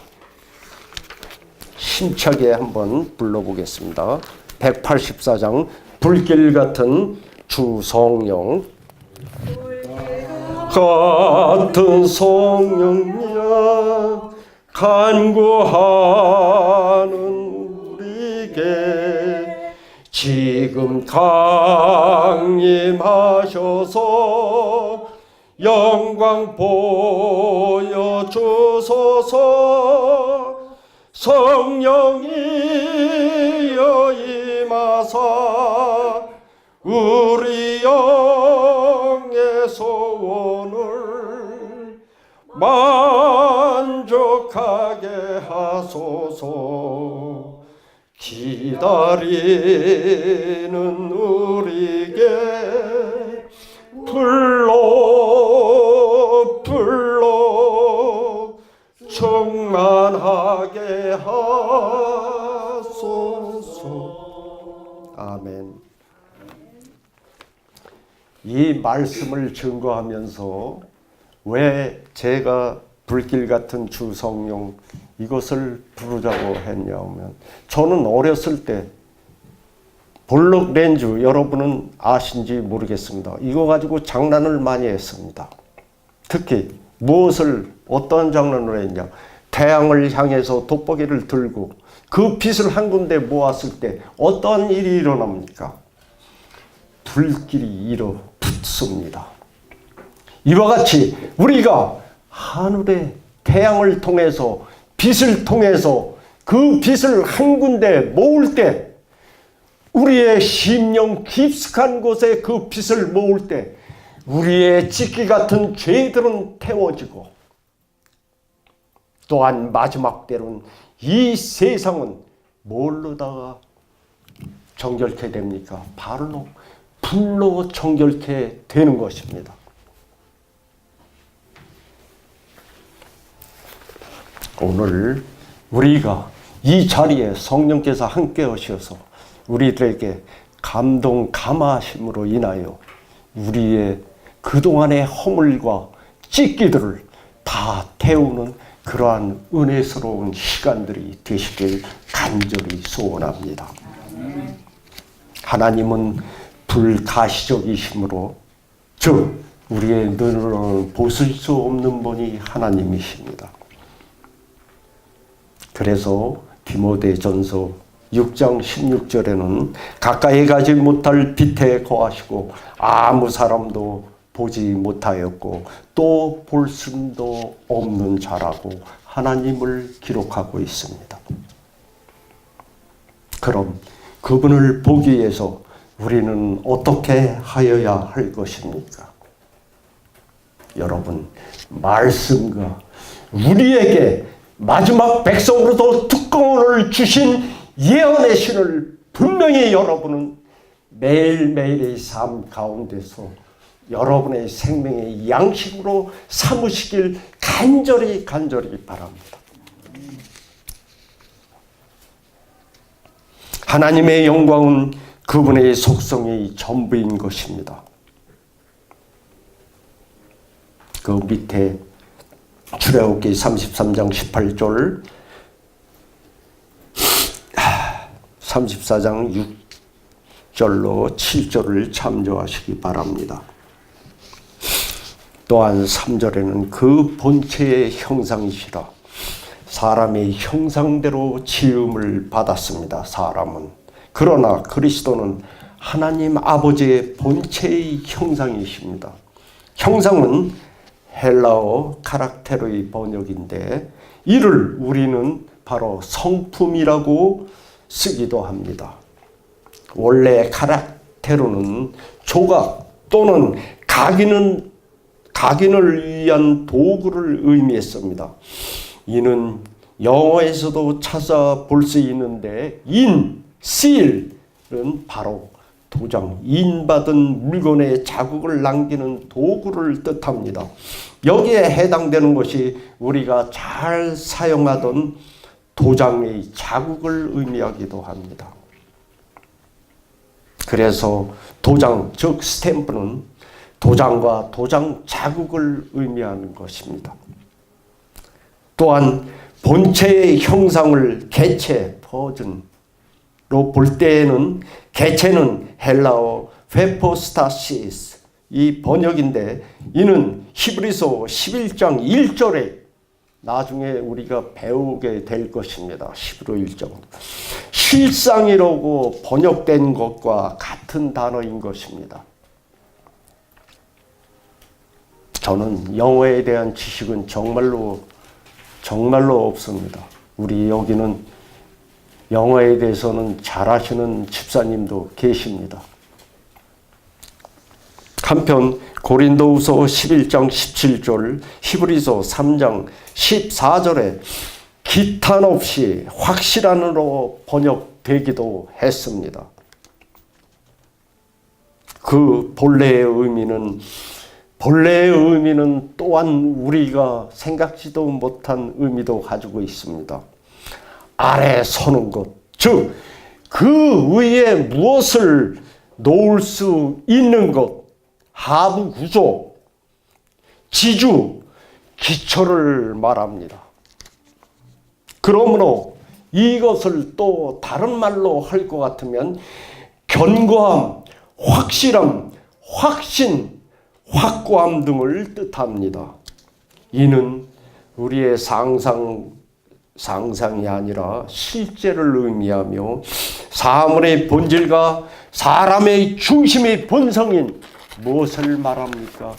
힘차게 한번 불러보겠습니다. 184장 불길 같은 주 성령 같은 성령이여 간구하는 우리에게 지금 강림하셔서 영광 보여주소서. 성령이여 임하사 우리 영의 소원을 만족하게 하소서. 기다리는 우리에게 불러 충만하게 하소서. 아멘. 이 말씀을 증거하면서 왜 제가 불길 같은 주 성령 이것을 부르자고 했냐면, 저는 어렸을 때 볼록 렌즈, 여러분은 아신지 모르겠습니다. 이거 가지고 장난을 많이 했습니다. 특히 어떤 장난을 했냐, 태양을 향해서 돋보기를 들고 그 빛을 한 군데 모았을 때 어떤 일이 일어납니까? 불길이 일어붙습니다. 이와 같이 우리가 하늘의 태양을 통해서 빛을 통해서 그 빛을 한 군데 모을 때, 우리의 심령 깊숙한 곳에 그 빛을 모을 때 우리의 찢기 같은 죄들은 태워지고, 또한 마지막 때로는 이 세상은 뭘로다가 정결케 됩니까? 바로 불로 정결케 되는 것입니다. 오늘 우리가 이 자리에 성령께서 함께 하셔서 우리들에게 감동감화심으로 인하여 우리의 그동안의 허물과 찢기들을 다 태우는 그러한 은혜스러운 시간들이 되시길 간절히 소원합니다. 하나님은 불가시적이심으로, 즉 우리의 눈으로는 보실 수 없는 분이 하나님이십니다. 그래서 디모데전서 6장 16절에는 가까이 가지 못할 빛에 거하시고 아무 사람도 보지 못하였고 또 볼 수도 없는 자라고 하나님을 기록하고 있습니다. 그럼 그분을 보기 위해서 우리는 어떻게 하여야 할 것입니까? 여러분, 말씀과 우리에게 마지막 백성으로도 특권을 주신 예언의 신을 분명히 여러분은 매일매일의 삶 가운데서 여러분의 생명의 양식으로 삼으시길 간절히 바랍니다. 하나님의 영광은 그분의 속성의 전부인 것입니다. 그 밑에 출애굽기 33장 18절, 34장 6절로 7절을 참조하시기 바랍니다. 또한 3절에는 그 본체의 형상이시라. 사람의 형상대로 지음을 받았습니다. 사람은. 그러나 그리스도는 하나님 아버지의 본체의 형상이십니다. 형상은 헬라어 카락테르의 번역인데, 이를 우리는 바로 성품이라고 쓰기도 합니다. 원래 카락테르는 조각 또는 각인을 위한 도구를 의미했습니다. 이는 영어에서도 찾아볼 수 있는데, 실은 바로 도장, 인받은 물건에 자국을 남기는 도구를 뜻합니다. 여기에 해당되는 것이 우리가 잘 사용하던 도장의 자국을 의미하기도 합니다. 그래서 도장, 즉 스탬프는 도장과 도장 자국을 의미하는 것입니다. 또한 본체의 형상을 개체, 버전로 볼 때에는 개체는 헬라어 회포스타시스 이 번역인데, 이는 히브리서 11장 1절에 나중에 우리가 배우게 될 것입니다. 히브리 1장. 실상이라고 번역된 것과 같은 단어인 것입니다. 저는 영어에 대한 지식은 정말로 없습니다. 우리 여기는 영어에 대해서는 잘하시는 집사님도 계십니다. 한편 고린도후서 11장 17절, 히브리서 3장 14절에 기탄 없이 확실한으로 번역되기도 했습니다. 그 본래의 의미는 또한 우리가 생각지도 못한 의미도 가지고 있습니다. 아래 서는 것, 즉 그 위에 무엇을 놓을 수 있는 것, 하부 구조, 지주, 기초를 말합니다. 그러므로 이것을 또 다른 말로 할 것 같으면 견고함, 확실함, 확신, 확고함 등을 뜻합니다. 이는 우리의 상상이 아니라 실제를 의미하며 사물의 본질과 사람의 중심의 본성인 무엇을 말합니까?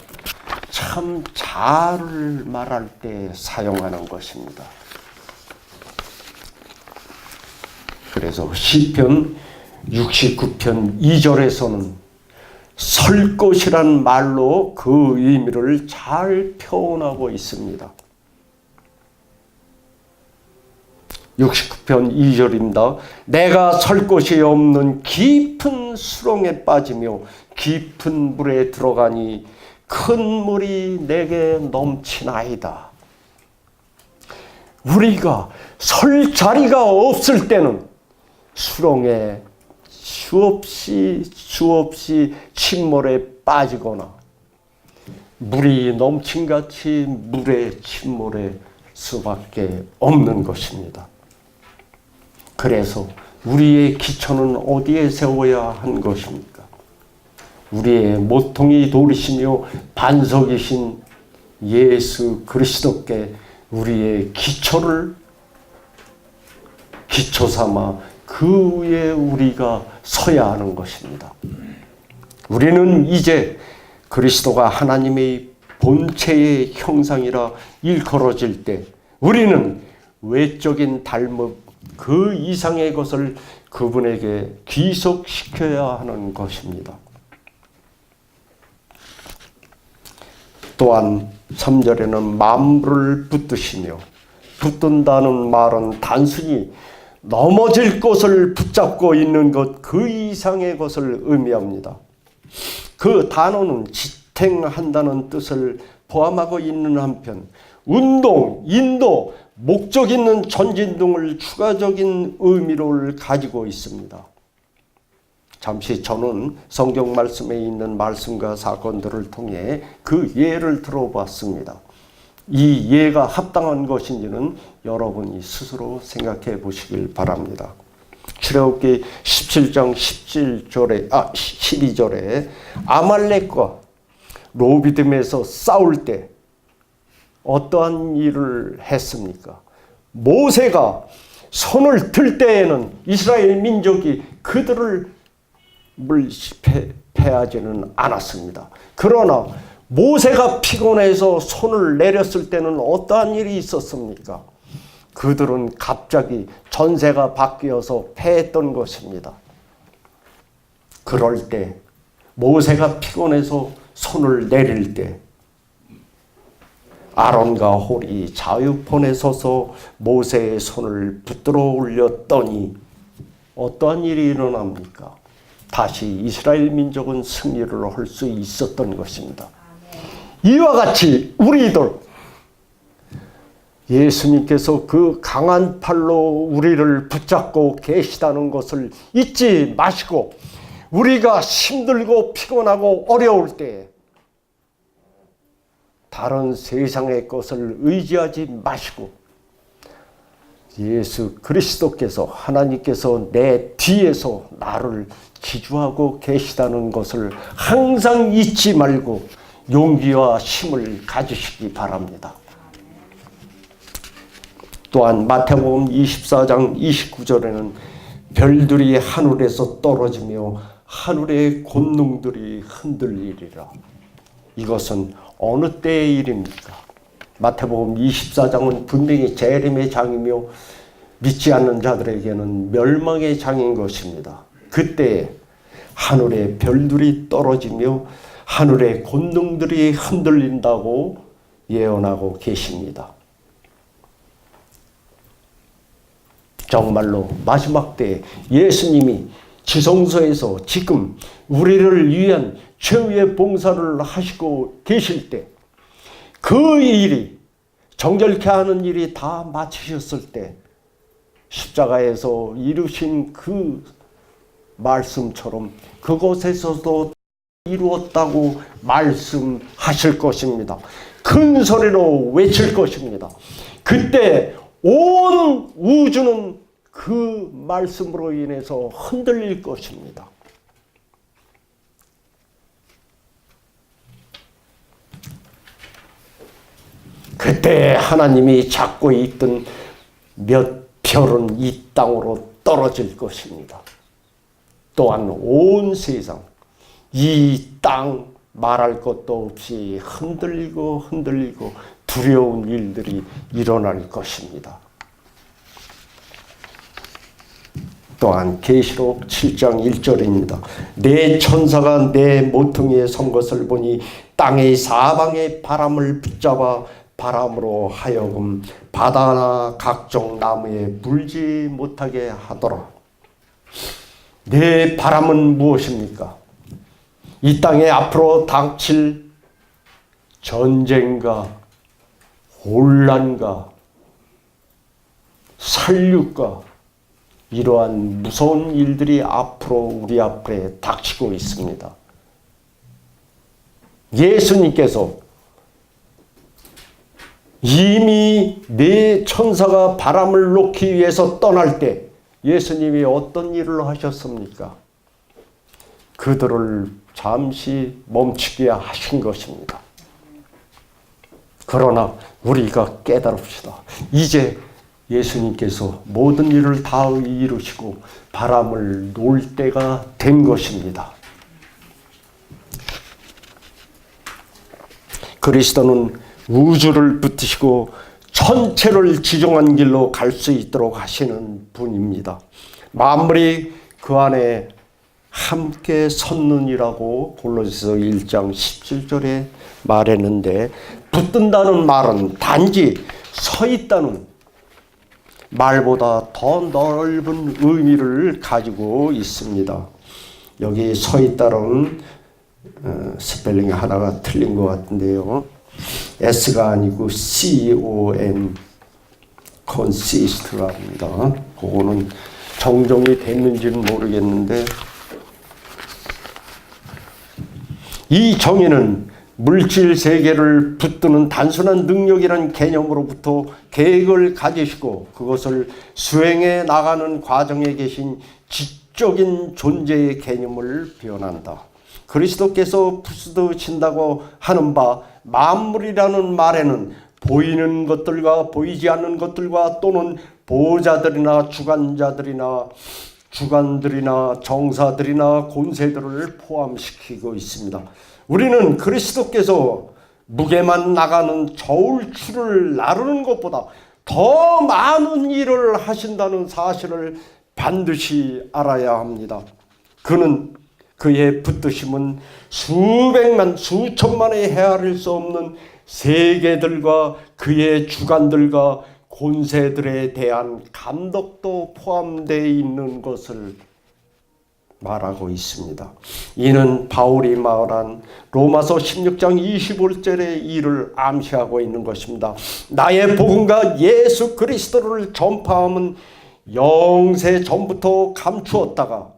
참 자아를 말할 때 사용하는 것입니다. 그래서 시편 69편 2절에서는 설 것이란 말로 그 의미를 잘 표현하고 있습니다. 69편 2절입니다. 내가 설 곳이 없는 깊은 수렁에 빠지며 깊은 물에 들어가니 큰 물이 내게 넘치나이다. 우리가 설 자리가 없을 때는 수렁에 수없이 침몰에 빠지거나 물이 넘친같이 물에 침몰할 수밖에 없는 것입니다. 그래서 우리의 기초는 어디에 세워야 한 것입니까? 우리의 모퉁이 돌이시며 반석이신 예수 그리스도께 우리의 기초 삼아 그 위에 우리가 서야 하는 것입니다. 우리는 이제 그리스도가 하나님의 본체의 형상이라 일컬어질 때 우리는 외적인 닮음 그 이상의 것을 그분에게 귀속시켜야 하는 것입니다. 또한 3절에는 만물을 붙드시며, 붙든다는 말은 단순히 넘어질 것을 붙잡고 있는 것 그 이상의 것을 의미합니다. 그 단어는 지탱한다는 뜻을 포함하고 있는 한편 운동, 인도, 목적 있는 전진 등을 추가적인 의미를 가지고 있습니다. 잠시 저는 성경 말씀에 있는 말씀과 사건들을 통해 그 예를 들어봤습니다. 이 예가 합당한 것인지는 여러분이 스스로 생각해 보시길 바랍니다. 출애굽기 17장 12절에 아말렉과 로비딤에서 싸울 때 어떠한 일을 했습니까? 모세가 손을 들 때에는 이스라엘 민족이 그들을 패하지는 않았습니다. 그러나 모세가 피곤해서 손을 내렸을 때는 어떠한 일이 있었습니까? 그들은 갑자기 전세가 바뀌어서 패했던 것입니다. 그럴 때 모세가 피곤해서 손을 내릴 때 아론과 홀이 자유폰에 서서 모세의 손을 붙들어 올렸더니 어떠한 일이 일어납니까? 다시 이스라엘 민족은 승리를 할 수 있었던 것입니다. 이와 같이 우리들 예수님께서 그 강한 팔로 우리를 붙잡고 계시다는 것을 잊지 마시고 우리가 힘들고 피곤하고 어려울 때 다른 세상의 것을 의지하지 마시고 예수 그리스도께서 하나님께서 내 뒤에서 나를 지주하고 계시다는 것을 항상 잊지 말고 용기와 힘을 가지시기 바랍니다. 또한 마태복음 24장 29절에는 별들이 하늘에서 떨어지며 하늘의 권능들이 흔들리리라. 이것은 어느 때의 일입니까? 마태복음 24장은 분명히 재림의 장이며 믿지 않는 자들에게는 멸망의 장인 것입니다. 그때 하늘의 별들이 떨어지며 하늘의 권능들이 흔들린다고 예언하고 계십니다. 정말로 마지막 때 예수님이 지성소에서 지금 우리를 위한 최후의 봉사를 하시고 계실 때 그 일이 정결케 하는 일이 다 마치셨을 때 십자가에서 이루신 그 말씀처럼 그곳에서도 이루었다고 말씀하실 것입니다. 큰 소리로 외칠 것입니다. 그때 온 우주는 그 말씀으로 인해서 흔들릴 것입니다. 그때 하나님이 잡고 있던 몇 별은 이 땅으로 떨어질 것입니다. 또한 온 세상, 이 땅 말할 것도 없이 흔들리고 두려운 일들이 일어날 것입니다. 또한 계시록 7장 1절입니다. 내 천사가 내 모퉁이에 선 것을 보니 땅의 사방에 바람을 붙잡아 바람으로 하여금 바다나 각종 나무에 물지 못하게 하더라. 내 바람은 무엇입니까? 이 땅에 앞으로 닥칠 전쟁과 혼란과 살육과 이러한 무서운 일들이 앞으로 우리 앞에 닥치고 있습니다. 예수님께서 이미 네 천사가 바람을 놓기 위해서 떠날 때 예수님이 어떤 일을 하셨습니까? 그들을 잠시 멈추게 하신 것입니다. 그러나 우리가 깨달읍시다. 이제 예수님께서 모든 일을 다 이루시고 바람을 놓을 때가 된 것입니다. 그리스도는 우주를 붙드시고 천체를 지정한 길로 갈 수 있도록 하시는 분입니다. 만물이 그 안에 함께 섰느니라고 골로새서 1장 17절에 말했는데 붙든다는 말은 단지 서 있다는 말보다 더 넓은 의미를 가지고 있습니다. 여기 서 있다는 스펠링이 하나가 틀린 것 같은데요. S가 아니고 CON consist가 합니다. 그거는 정정이 됐는지는 모르겠는데 이 정의는 물질 세계를 붙드는 단순한 능력이라는 개념으로부터 계획을 가지시고 그것을 수행해 나가는 과정에 계신 지적인 존재의 개념을 표현한다. 그리스도께서 부스드신다고 하는 바 만물이라는 말에는 보이는 것들과 보이지 않는 것들과 또는 보호자들이나 주관들이나 정사들이나 권세들을 포함시키고 있습니다. 우리는 그리스도께서 무게만 나가는 저울추를 나르는 것보다 더 많은 일을 하신다는 사실을 반드시 알아야 합니다. 그의 붙드심은 수백만 수천만에 헤아릴 수 없는 세계들과 그의 주관들과 권세들에 대한 감독도 포함되어 있는 것을 말하고 있습니다. 이는 바울이 말한 로마서 16장 25절의 일을 암시하고 있는 것입니다. 나의 복음과 예수 그리스도를 전파함은 영세 전부터 감추었다가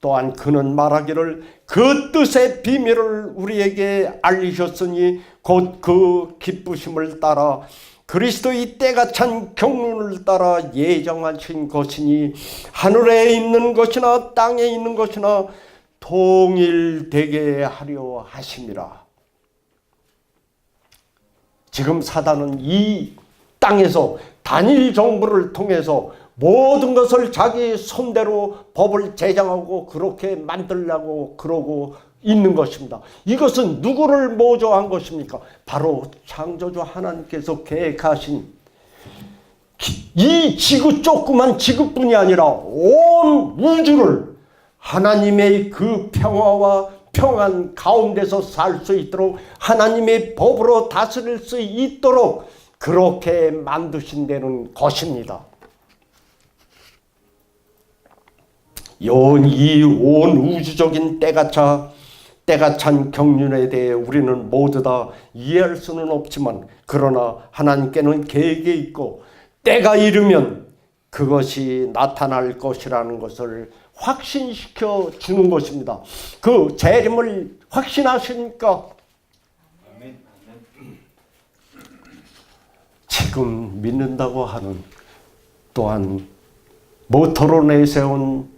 또한 그는 말하기를 그 뜻의 비밀을 우리에게 알리셨으니 곧 그 기쁘심을 따라 그리스도의 때가 찬 경륜을 따라 예정하신 것이니 하늘에 있는 것이나 땅에 있는 것이나 통일되게 하려 하심이라. 지금 사단은 이 땅에서 단일 정부를 통해서 모든 것을 자기 손대로 법을 제정하고 그렇게 만들려고 그러고 있는 것입니다. 이것은 누구를 모조한 것입니까? 바로 창조주 하나님께서 계획하신 이 지구, 조그만 지구뿐이 아니라 온 우주를 하나님의 그 평화와 평안 가운데서 살 수 있도록 하나님의 법으로 다스릴 수 있도록 그렇게 만드신다는 것입니다. 이 온 우주적인 때가 찬 경륜에 대해 우리는 모두 다 이해할 수는 없지만 그러나 하나님께는 계획이 있고 때가 이르면 그것이 나타날 것이라는 것을 확신시켜 주는 것입니다. 그 재림을 확신하십니까? 지금 믿는다고 하는 또한 모토로 내세운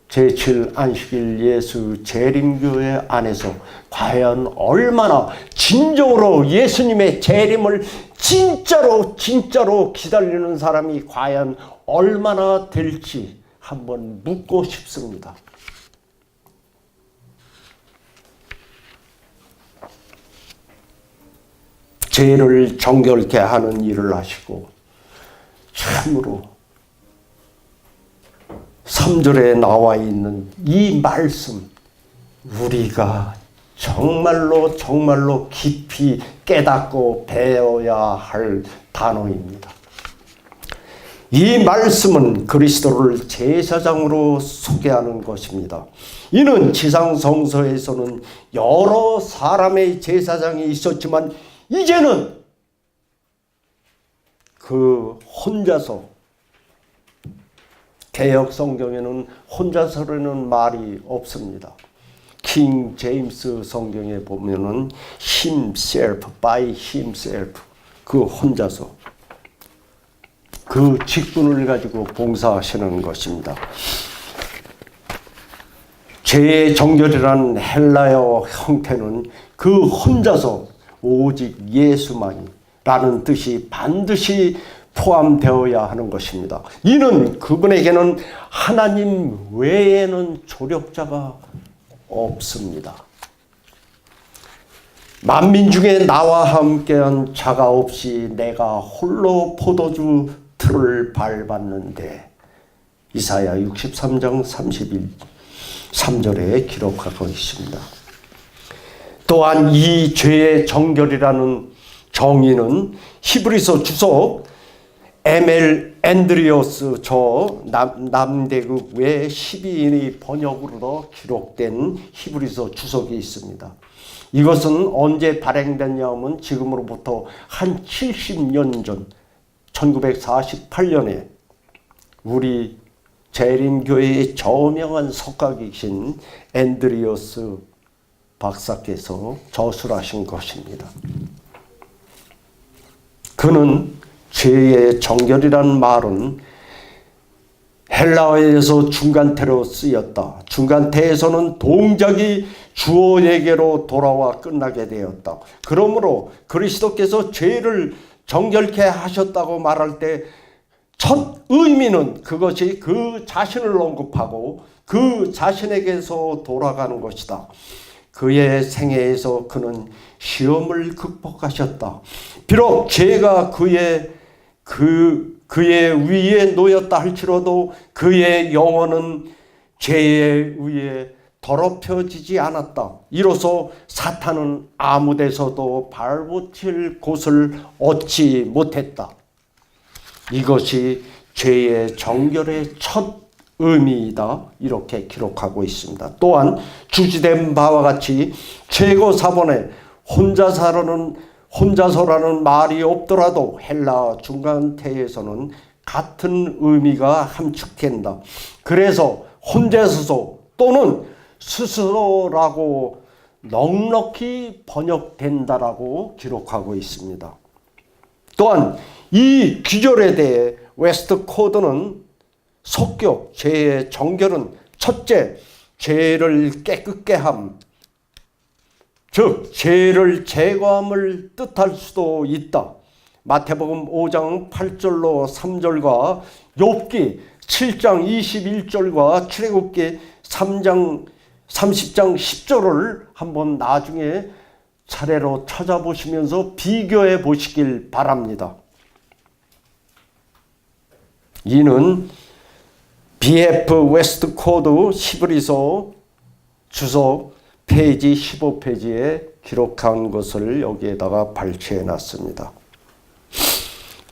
제7 안식일 예수 재림교회 안에서 과연 얼마나 진정으로 예수님의 재림을 진짜로 기다리는 사람이 과연 얼마나 될지 한번 묻고 싶습니다. 죄를 정결케 하는 일을 하시고 참으로 3절에 나와 있는 이 말씀 우리가 정말로 깊이 깨닫고 배워야 할 단어입니다. 이 말씀은 그리스도를 제사장으로 소개하는 것입니다. 이는 지상성서에서는 여러 사람의 제사장이 있었지만 이제는 그 혼자서 개역 성경에는 혼자서라는 말이 없습니다. 킹 제임스 성경에 보면은 himself, by himself, 그 혼자서 그 직분을 가지고 봉사하시는 것입니다. 죄의 정결이라는 헬라어 형태는 그 혼자서 오직 예수만이 라는 뜻이 반드시 포함되어야 하는 것입니다. 이는 그분에게는 하나님 외에는 조력자가 없습니다. 만민 중에 나와 함께한 자가 없이 내가 홀로 포도주 틀을 밟았는데 이사야 63장 3절에 기록하고 있습니다. 또한 이 죄의 정결이라는 정의는 히브리서 주석 ML 앤드리어스 저 남대국 외 12인의 번역으로 기록된 히브리서 주석이 있습니다. 이것은 언제 발행됐냐면 지금으로부터 한 70년 전 1948년에 우리 재림교회의 저명한 석학이신 앤드리어스 박사께서 저술하신 것입니다. 그는 죄의 정결이라는 말은 헬라어에서 중간태로 쓰였다. 중간태에서는 동작이 주어에게로 돌아와 끝나게 되었다. 그러므로 그리스도께서 죄를 정결케 하셨다고 말할 때 첫 의미는 그것이 그 자신을 언급하고 그 자신에게서 돌아가는 것이다. 그의 생애에서 그는 시험을 극복하셨다. 비록 죄가 그의 위에 놓였다 할지라도 그의 영혼은 죄에 의해 더럽혀지지 않았다. 이로써 사탄은 아무 데서도 발붙일 곳을 얻지 못했다. 이것이 죄의 정결의 첫 의미이다 이렇게 기록하고 있습니다. 또한 주지된 바와 같이 최고 사본에 혼자서라는 말이 없더라도 헬라 중간태에서는 같은 의미가 함축된다. 그래서 혼자서서 또는 스스로라고 넉넉히 번역된다라고 기록하고 있습니다. 또한 이 귀절에 대해 웨스트코드는 속격, 죄의 정결은 첫째, 죄를 깨끗게 함, 즉 죄를 제거함을 뜻할 수도 있다. 마태복음 5장 8절로 3절과 욥기 7장 21절과 출애굽기 30장 10절을 한번 나중에 차례로 찾아보시면서 비교해 보시길 바랍니다. 이는 BF 웨스트코드 시브리서 주석 페이지 15페이지에 기록한 것을 여기에다가 발췌해 놨습니다.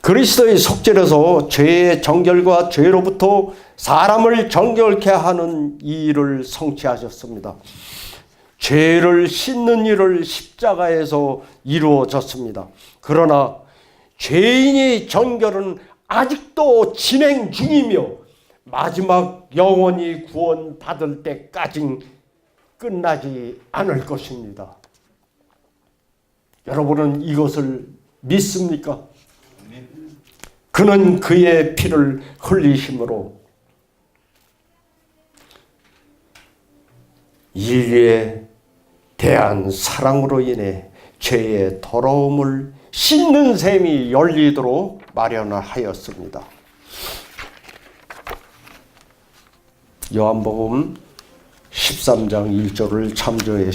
그리스도의 속죄로서 죄의 정결과 죄로부터 사람을 정결케 하는 이 일을 성취하셨습니다. 죄를 씻는 일을 십자가에서 이루어졌습니다. 그러나 죄인의 정결은 아직도 진행 중이며 마지막 영원히 구원받을 때까지 끝나지 않을 것입니다. 여러분은 이것을 믿습니까? 그는 그의 피를 흘리심으로 인류에 대한 사랑으로 인해 죄의 더러움을 씻는 셈이 열리도록 마련을 하였습니다. 요한복음 13장 1절을 참조해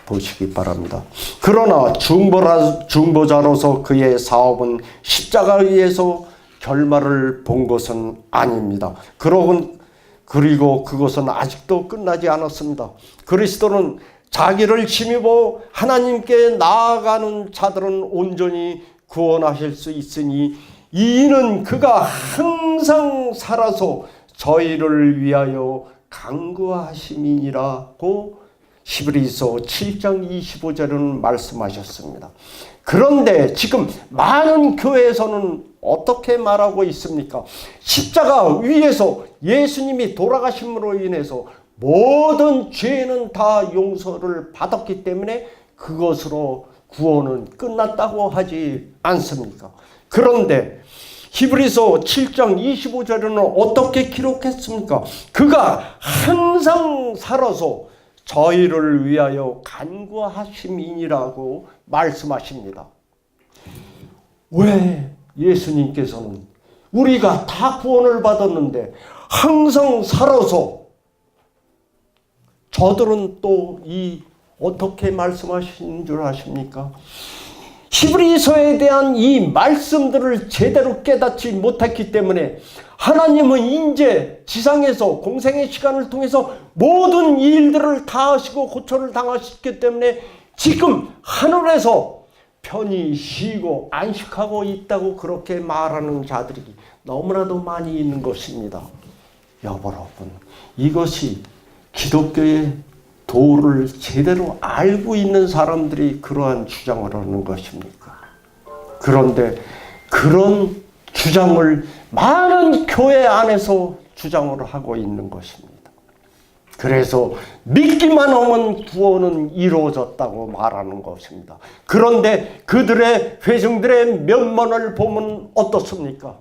보시기 바랍니다. 그러나 중보자로서 그의 사업은 십자가 위에서 결말을 본 것은 아닙니다. 그리고 그것은 아직도 끝나지 않았습니다. 그리스도는 자기를 힘입어 하나님께 나아가는 자들은 온전히 구원하실 수 있으니 이는 그가 항상 살아서 저희를 위하여 간구하심이니라고 히브리서 7장 25절은 말씀하셨습니다. 그런데 지금 많은 교회에서는 어떻게 말하고 있습니까? 십자가 위에서 예수님이 돌아가심으로 인해서 모든 죄는 다 용서를 받았기 때문에 그것으로 구원은 끝났다고 하지 않습니까? 그런데 히브리서 7장 25절에는 어떻게 기록했습니까? 그가 항상 살아서 저희를 위하여 간구하심이니라고 말씀하십니다. 왜 예수님께서는 우리가 다 구원을 받았는데 항상 살아서 저들은 또 어떻게 말씀하신 줄 아십니까? 히브리서에 대한 이 말씀들을 제대로 깨닫지 못했기 때문에 하나님은 이제 지상에서 공생의 시간을 통해서 모든 일들을 다 하시고 고초를 당하셨기 때문에 지금 하늘에서 편히 쉬고 안식하고 있다고 그렇게 말하는 자들이 너무나도 많이 있는 것입니다. 여러분, 이것이 기독교의 도를 제대로 알고 있는 사람들이 그러한 주장을 하는 것입니까? 그런데 그런 주장을 많은 교회 안에서 주장을 하고 있는 것입니다. 그래서 믿기만 하면 구원은 이루어졌다고 말하는 것입니다. 그런데 그들의 회중들의 면면을 보면 어떻습니까?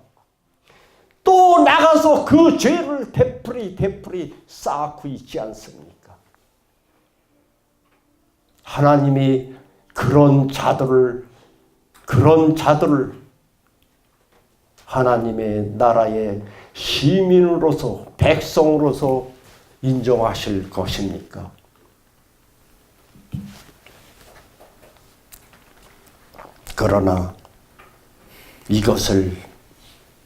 또 나가서 그 죄를 되풀이 쌓고 있지 않습니까? 하나님이 그런 자들을 하나님의 나라의 시민으로서 백성으로서 인정하실 것입니까? 그러나 이것을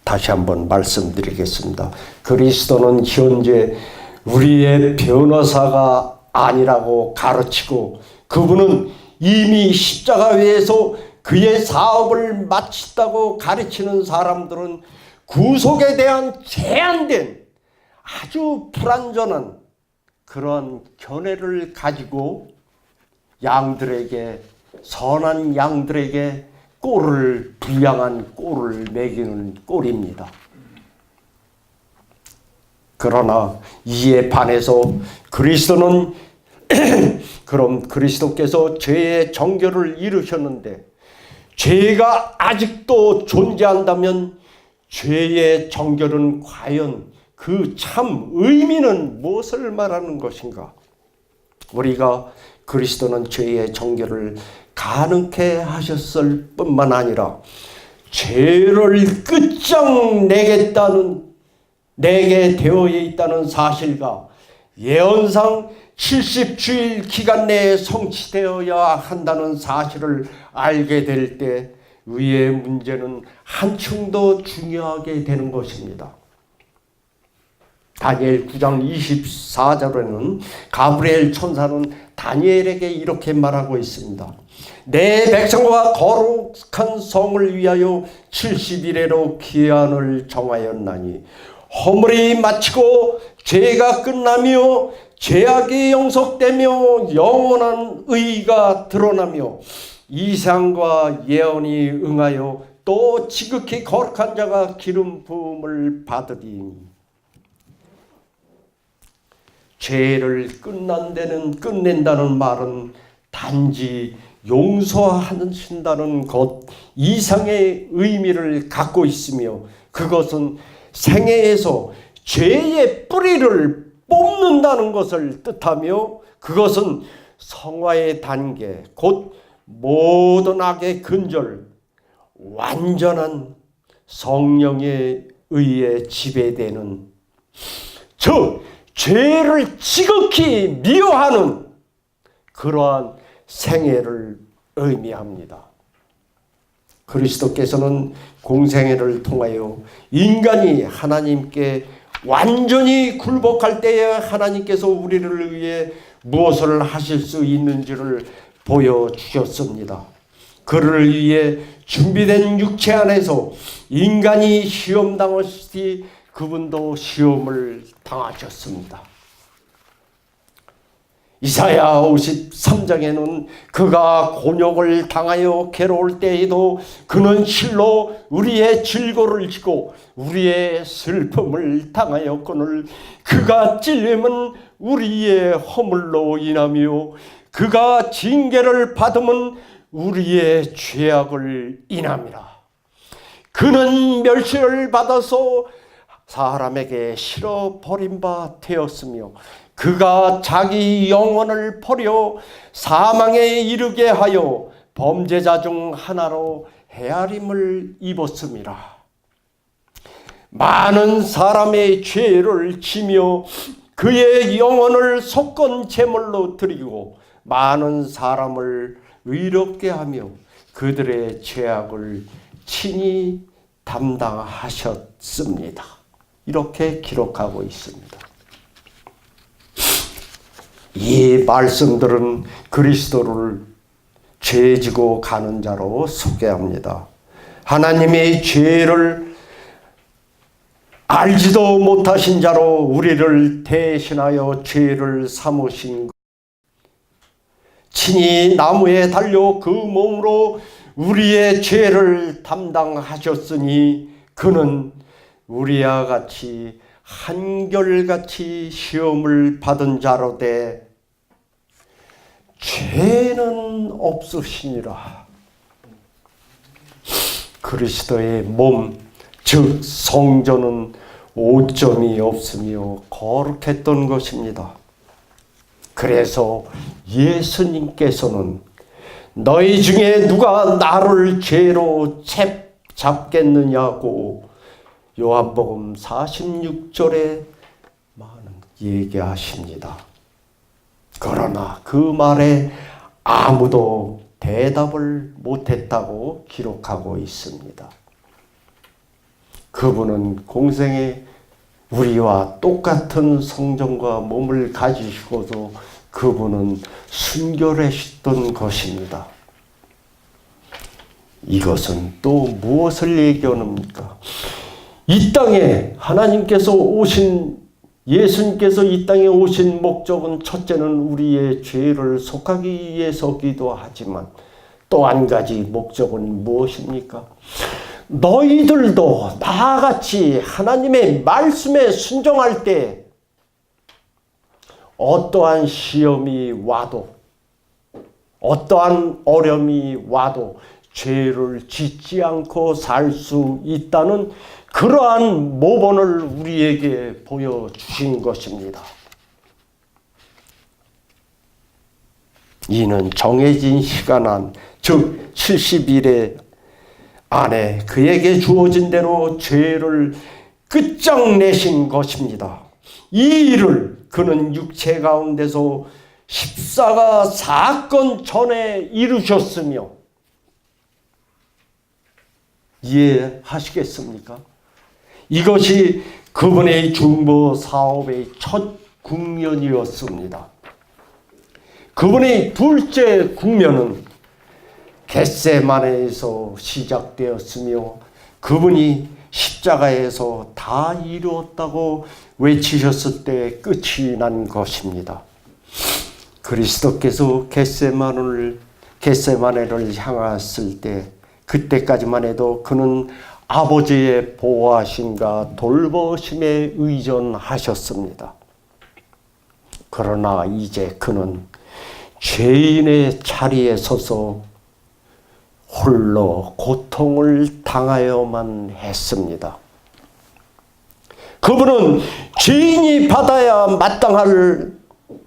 다시 한번 말씀드리겠습니다. 그리스도는 현재 우리의 변호사가 아니라고 가르치고 그분은 이미 십자가 위에서 그의 사업을 마쳤다고 가르치는 사람들은 구속에 대한 제한된 아주 불완전한 그런 견해를 가지고 양들에게, 선한 양들에게 꼴을, 불량한 꼴을 매기는 꼴입니다. 그러나 이에 반해서 그리스도는 그럼 그리스도께서 죄의 정결을 이루셨는데 죄가 아직도 존재한다면 죄의 정결은 과연 그 참 의미는 무엇을 말하는 것인가? 우리가 그리스도는 죄의 정결을 가능케 하셨을 뿐만 아니라 죄를 끝장내겠다는, 내게 되어 있다는 사실과 예언상 70주일 기간 내에 성취되어야 한다는 사실을 알게 될 때 의의 문제는 한층 더 중요하게 되는 것입니다. 다니엘 9장 24절에는 가브리엘 천사는 다니엘에게 이렇게 말하고 있습니다. 내 백성과 거룩한 성을 위하여 70일에로 기한을 정하였나니 허물이 마치고 죄가 끝나며 죄악이 영속되며 영원한 의가 드러나며 이상과 예언이 응하여 또 지극히 거룩한 자가 기름 부음을 받으리니 죄를 끝낸다는 말은 단지 용서하신다는 것 이상의 의미를 갖고 있으며 그것은 생애에서 죄의 뿌리를 뽑는다는 것을 뜻하며 그것은 성화의 단계, 곧 모든 악의 근절, 완전한 성령에 의해 지배되는, 즉 죄를 지극히 미워하는 그러한 생애를 의미합니다. 그리스도께서는 공생애를 통하여 인간이 하나님께 완전히 굴복할 때에 하나님께서 우리를 위해 무엇을 하실 수 있는지를 보여주셨습니다. 그를 위해 준비된 육체 안에서 인간이 시험당하시듯이 그분도 시험을 당하셨습니다. 이사야 53장에는 그가 곤욕을 당하여 괴로울 때에도 그는 실로 우리의 질고를 지고 우리의 슬픔을 당하였거늘 그가 찔림은 우리의 허물로 인하며 그가 징계를 받음은 우리의 죄악을 인함이라. 그는 멸시를 받아서 사람에게 실어 버린 바 되었으며 그가 자기 영혼을 버려 사망에 이르게 하여 범죄자 중 하나로 헤아림을 입었음이라. 많은 사람의 죄를 지며 그의 영혼을 속건 제물로 드리고 많은 사람을 의롭게 하며 그들의 죄악을 친히 담당하셨습니다. 이렇게 기록하고 있습니다. 이 말씀들은 그리스도를 죄지고 가는 자로 소개합니다. 하나님의 죄를 알지도 못하신 자로 우리를 대신하여 죄를 삼으신, 친히 나무에 달려 그 몸으로 우리의 죄를 담당하셨으니 그는 우리와 같이 한결같이 시험을 받은 자로 돼 죄는 없으시니라. 그리스도의 몸, 즉 성전은 오점이 없으며 거룩했던 것입니다. 그래서 예수님께서는 너희 중에 누가 나를 죄로 잡겠느냐고 요한복음 46절에 얘기하십니다. 그러나 그 말에 아무도 대답을 못했다고 기록하고 있습니다. 그분은 공생에 우리와 똑같은 성정과 몸을 가지시고도 그분은 순결하셨던 것입니다. 이것은 또 무엇을 얘기합니까? 이 땅에 하나님께서 오신 예수님께서 이 땅에 오신 목적은 첫째는 우리의 죄를 속하기 위해서기도 하지만 또 한 가지 목적은 무엇입니까? 너희들도 나와 같이 하나님의 말씀에 순종할 때 어떠한 시험이 와도 어떠한 어려움이 와도 죄를 짓지 않고 살 수 있다는 그러한 모본을 우리에게 보여주신 것입니다. 이는 정해진 시간 안, 즉 70일의 안에 그에게 주어진 대로 죄를 끝장내신 것입니다. 이 일을 그는 육체 가운데서 십자가 사건 전에 이루셨으며, 이해하시겠습니까? 이것이 그분의 중보 사업의 첫 국면이었습니다. 그분의 둘째 국면은 겟세마네에서 시작되었으며, 그분이 십자가에서 다 이루었다고 외치셨을 때 끝이 난 것입니다. 그리스도께서 겟세마네를 향했을 때, 그때까지만 해도 그는 아버지의 보호하심과 돌보심에 의존하셨습니다. 그러나 이제 그는 죄인의 자리에 서서 홀로 고통을 당하여만 했습니다. 그분은 죄인이 받아야 마땅할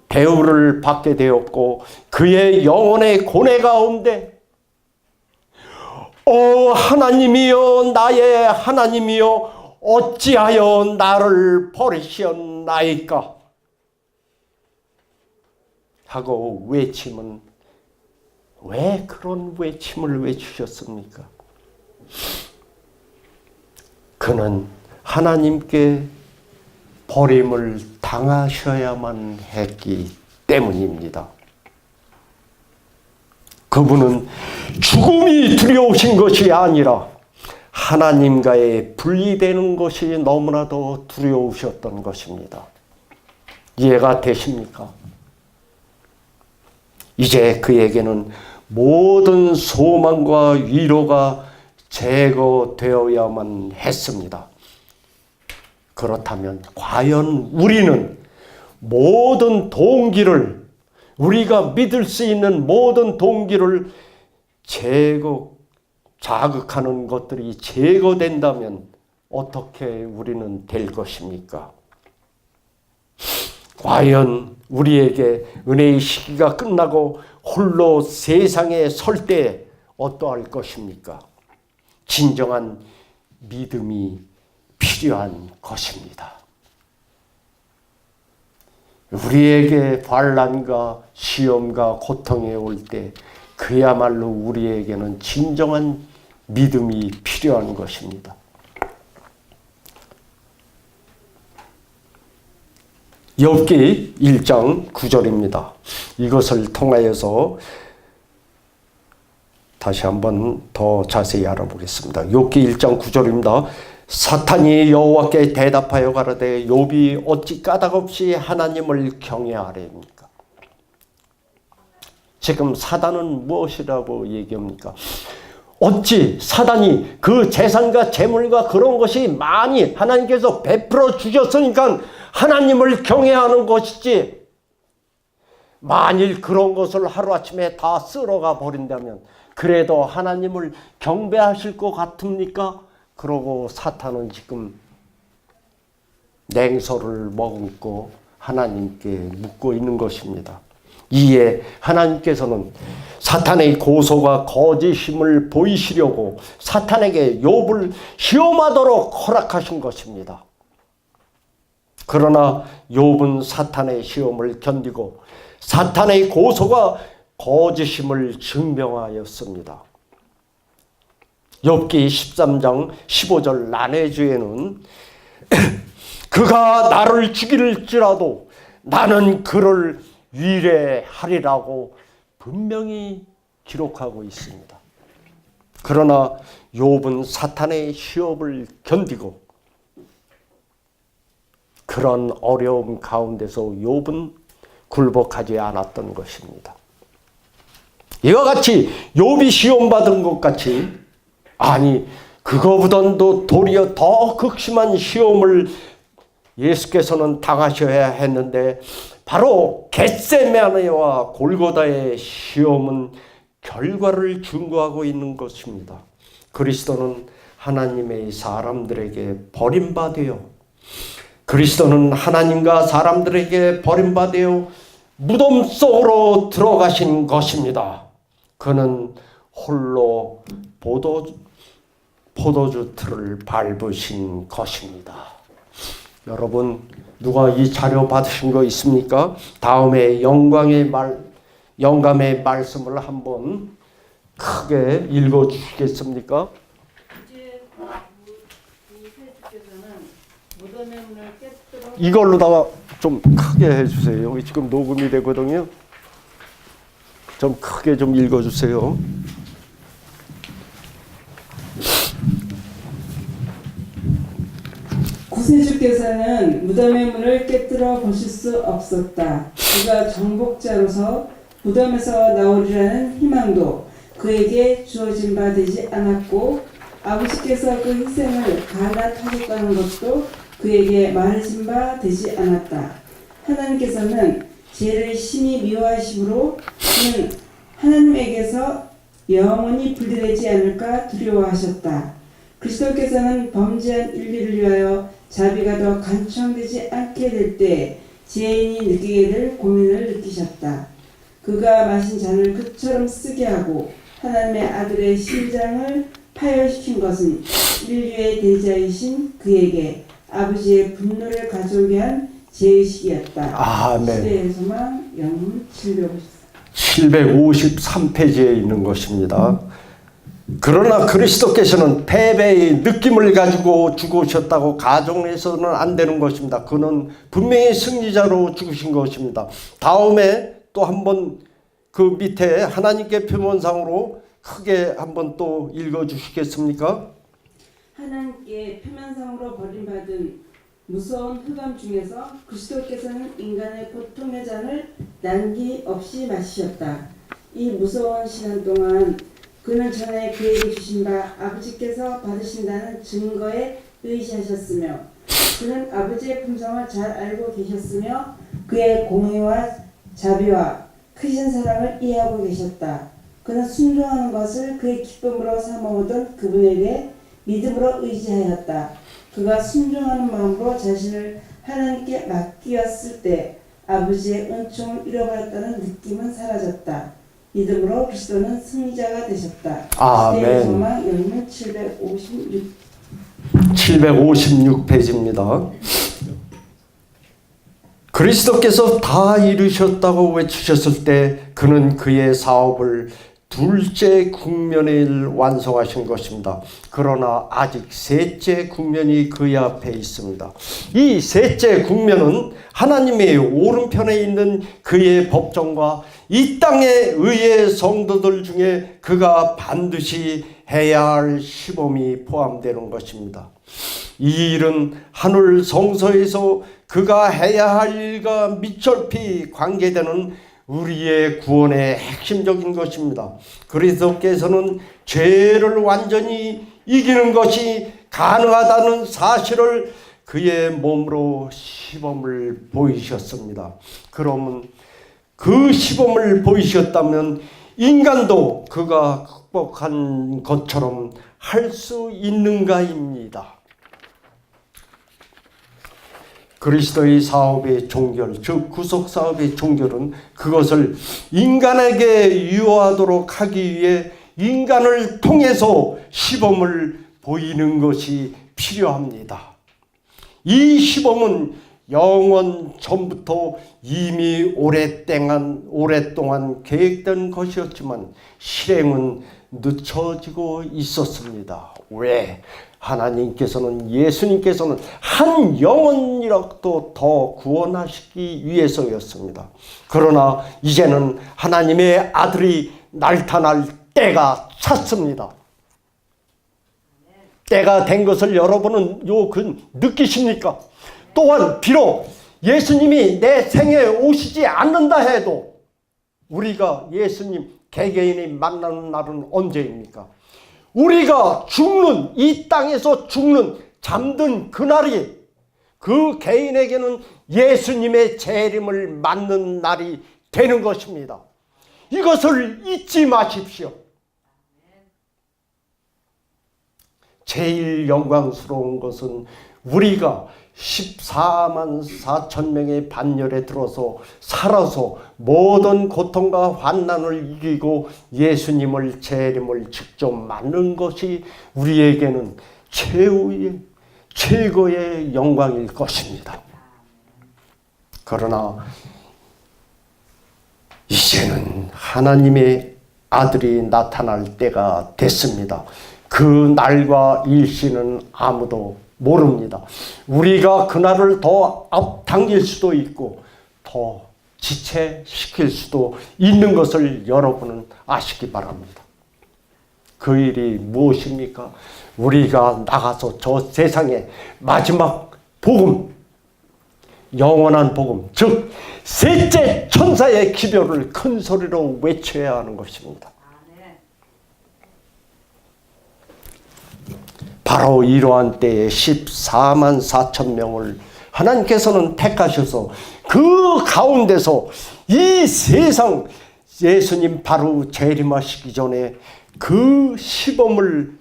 대우를 받게 되었고, 그의 영혼의 고뇌 가운데 하나님이여, 나의 하나님이여, 어찌하여 나를 버리셨나이까 하고 외침은, 왜 그런 외침을 외치셨습니까? 그는 하나님께 버림을 당하셔야만 했기 때문입니다. 그분은 죽음이 두려우신 것이 아니라 하나님과의 분리되는 것이 너무나도 두려우셨던 것입니다. 이해가 되십니까? 이제 그에게는 모든 소망과 위로가 제거되어야만 했습니다. 그렇다면 과연 우리는 모든 동기를, 우리가 믿을 수 있는 모든 동기를 자극하는 것들이 제거된다면 어떻게 우리는 될 것입니까? 과연 우리에게 은혜의 시기가 끝나고 홀로 세상에 설 때 어떠할 것입니까? 진정한 믿음이 필요한 것입니다. 우리에게 환난과 시험과 고통이 올 때 그야말로 우리에게는 진정한 믿음이 필요한 것입니다. 욥기 1장 9절입니다. 이것을 통하여서 다시 한번 더 자세히 알아보겠습니다. 욥기 1장 9절입니다. 사탄이 여호와께 대답하여 가로되 욥이 어찌 까닭없이 하나님을 경외하렵니까? 지금 사단은 무엇이라고 얘기합니까? 어찌 사단이 그 재산과 재물과 그런 것이 많이 하나님께서 베풀어 주셨으니까 하나님을 경외하는 것이지, 만일 그런 것을 하루아침에 다 쓸어가 버린다면 그래도 하나님을 경배하실 것 같습니까? 그러고 사탄은 지금 냉소를 머금고 하나님께 묻고 있는 것입니다. 이에 하나님께서는 사탄의 고소가 거짓임을 보이시려고 사탄에게 욥을 시험하도록 허락하신 것입니다. 그러나 욥은 사탄의 시험을 견디고 사탄의 고소가 거짓임을 증명하였습니다. 욥기 13장 15절 난해주에는 그가 나를 죽일지라도 나는 그를 위례하리라고 분명히 기록하고 있습니다. 그러나 욥은 사탄의 시험을 견디고 그런 어려움 가운데서 욥은 굴복하지 않았던 것입니다. 이와 같이 욥이 시험받은 것 같이, 아니 그거보다도 도리어 더 극심한 시험을 예수께서는 당하셔야 했는데, 바로 겟세마네와 골고다의 시험은 결과를 증거하고 있는 것입니다. 그리스도는 하나님의 사람들에게 버림받아요. 그리스도는 하나님과 사람들에게 버림받아요. 무덤 속으로 들어가신 것입니다. 그는 홀로 포도주 틀을 밟으신 것입니다. 여러분, 누가 이 자료 받으신 거 있습니까? 다음에 영감의 말씀을 한번 크게 읽어 주시겠습니까? 이제 이 세주께서는 무덤의 문을 깨뜨려 이걸로다가 좀 크게 해주세요. 여기 지금 녹음이 되거든요. 좀 크게 좀 읽어주세요. 구세주께서는 무덤의 문을 깨뜨려 보실 수 없었다. 그가 정복자로서 무덤에서 나오리라는 희망도 그에게 주어진 바 되지 않았고, 아버지께서 그 희생을 갈아타셨다는 것도 그에게 말해진 바 되지 않았다. 하나님께서는 죄를 심히 미워하심으로 그는 하나님에게서 영원히 분리되지 않을까 두려워하셨다. 그리스도께서는 범죄한 인류를 위하여 자비가 더 간청되지 않게 될 때 죄인이 느끼게 될 고민을 느끼셨다. 그가 마신 잔을 그처럼 쓰게 하고 하나님의 아들의 심장을 파열시킨 것은 인류의 대자이신 그에게 아버지의 분노를 가져오게 한 죄의식이었다. 아멘. 시대의 소망 영문 753페이지에 있는 것입니다. 그러나 그리스도께서는 패배의 느낌을 가지고 죽으셨다고 가정해서는 안 되는 것입니다. 그는 분명히 승리자로 죽으신 것입니다. 다음에 또 한번 그 밑에 하나님께 표면상으로 크게 한번 또 읽어 주시겠습니까? 하나님께 표면상으로 버림받은 무서운 흑암 중에서 그리스도께서는 인간의 고통의 잔을 난기 없이 마시셨다. 이 무서운 시간 동안 그는 전에 그에게 주신 바 아버지께서 받으신다는 증거에 의지하셨으며, 그는 아버지의 품성을 잘 알고 계셨으며 그의 공의와 자비와 크신 사랑을 이해하고 계셨다. 그는 순종하는 것을 그의 기쁨으로 삼아오던 그분에 대해 믿음으로 의지하였다. 그가 순종하는 마음으로 자신을 하나님께 맡기었을 때 아버지의 은총을 잃어버렸다는 느낌은 사라졌다. 믿음으로 그리스도는 승리자가 되셨다. 아멘. 시대의 소망 열문 756페이지입니다. 그리스도께서 다 이루셨다고 외치셨을 때 그는 그의 사업을 둘째 국면을 완성하신 것입니다. 그러나 아직 셋째 국면이 그의 앞에 있습니다. 이 셋째 국면은 하나님의 오른편에 있는 그의 법정과 이 땅의 의의 성도들 중에 그가 반드시 해야 할 시범이 포함되는 것입니다. 이 일은 하늘 성소에서 그가 해야 할 일과密절히 관계되는 우리의 구원의 핵심적인 것입니다. 그리스도께서는 죄를 완전히 이기는 것이 가능하다는 사실을 그의 몸으로 시범을 보이셨습니다. 그러면 그 시범을 보이셨다면 인간도 그가 극복한 것처럼 할 수 있는가입니다. 그리스도의 사업의 종결, 즉 구속 사업의 종결은 그것을 인간에게 유효하도록 하기 위해 인간을 통해서 시범을 보이는 것이 필요합니다. 이 시범은 영원 전부터 이미 오랫동안 계획된 것이었지만 실행은 늦춰지고 있었습니다. 왜? 하나님께서는, 예수님께서는 한 영혼이라도 더 구원하시기 위해서였습니다. 그러나 이제는 하나님의 아들이 나타날 때가 찼습니다. 때가 된 것을 여러분은 느끼십니까? 또한 비록 예수님이 내 생에 오시지 않는다 해도 우리가 예수님 개개인이 만나는 날은 언제입니까? 우리가 죽는, 이 땅에서 죽는, 잠든 그날이 그 개인에게는 예수님의 재림을 맞는 날이 되는 것입니다. 이것을 잊지 마십시오. 제일 영광스러운 것은 우리가 14만 4천 명의 반열에 들어서 살아서 모든 고통과 환난을 이기고 예수님을 재림을 직접 맞는 것이 우리에게는 최고의 영광일 것입니다. 그러나 이제는 하나님의 아들이 나타날 때가 됐습니다. 그 날과 일시는 아무도 모릅니다. 우리가 그날을 더 앞당길 수도 있고 더 지체시킬 수도 있는 것을 여러분은 아시기 바랍니다. 그 일이 무엇입니까? 우리가 나가서 저 세상의 마지막 복음, 영원한 복음, 즉 셋째 천사의 기별을 큰 소리로 외쳐야 하는 것입니다. 바로 이러한 때에 14만 4천 명을 하나님께서는 택하셔서 그 가운데서 이 세상 예수님 바로 재림하시기 전에 그 시범을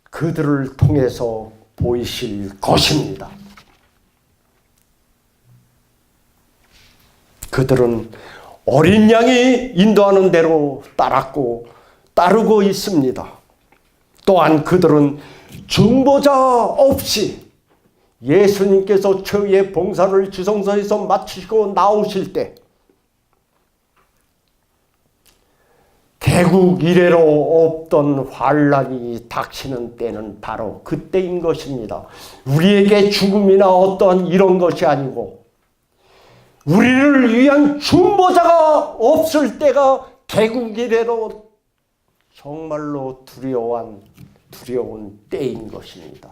그들을 통해서 보이실 것입니다. 그들은 어린 양이 인도하는 대로 따르고 있습니다. 또한 그들은 중보자 없이 예수님께서 저희의 봉사를 지성소에서 마치고 나오실 때 개국 이래로 없던 환란이 닥치는 때는 바로 그때인 것입니다. 우리에게 죽음이나 어떠한 이런 것이 아니고 우리를 위한 중보자가 없을 때가 개국 이래로 정말로 두려운 때인 것입니다.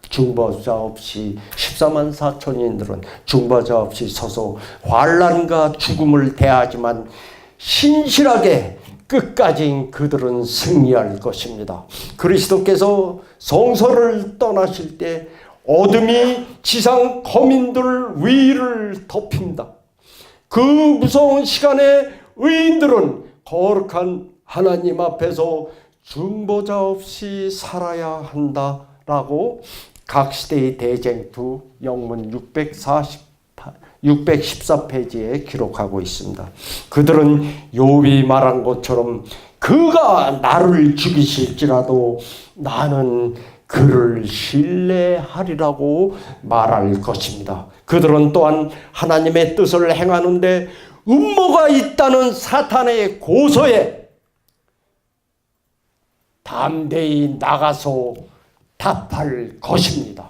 중보자 없이 14만 4천인들은 중보자 없이 서서 환난과 죽음을 대하지만 신실하게 끝까지 그들은 승리할 것입니다. 그리스도께서 성소를 떠나실 때 어둠이 지상 거민들 위를 덮입니다. 그 무서운 시간에 의인들은 거룩한 하나님 앞에서 중보자 없이 살아야 한다라고 각 시대의 대쟁투 영문 614페이지에 기록하고 있습니다. 그들은 욥이 말한 것처럼 그가 나를 죽이실지라도 나는 그를 신뢰하리라고 말할 것입니다. 그들은 또한 하나님의 뜻을 행하는데 음모가 있다는 사탄의 고소에 담대히 나가서 답할 것입니다.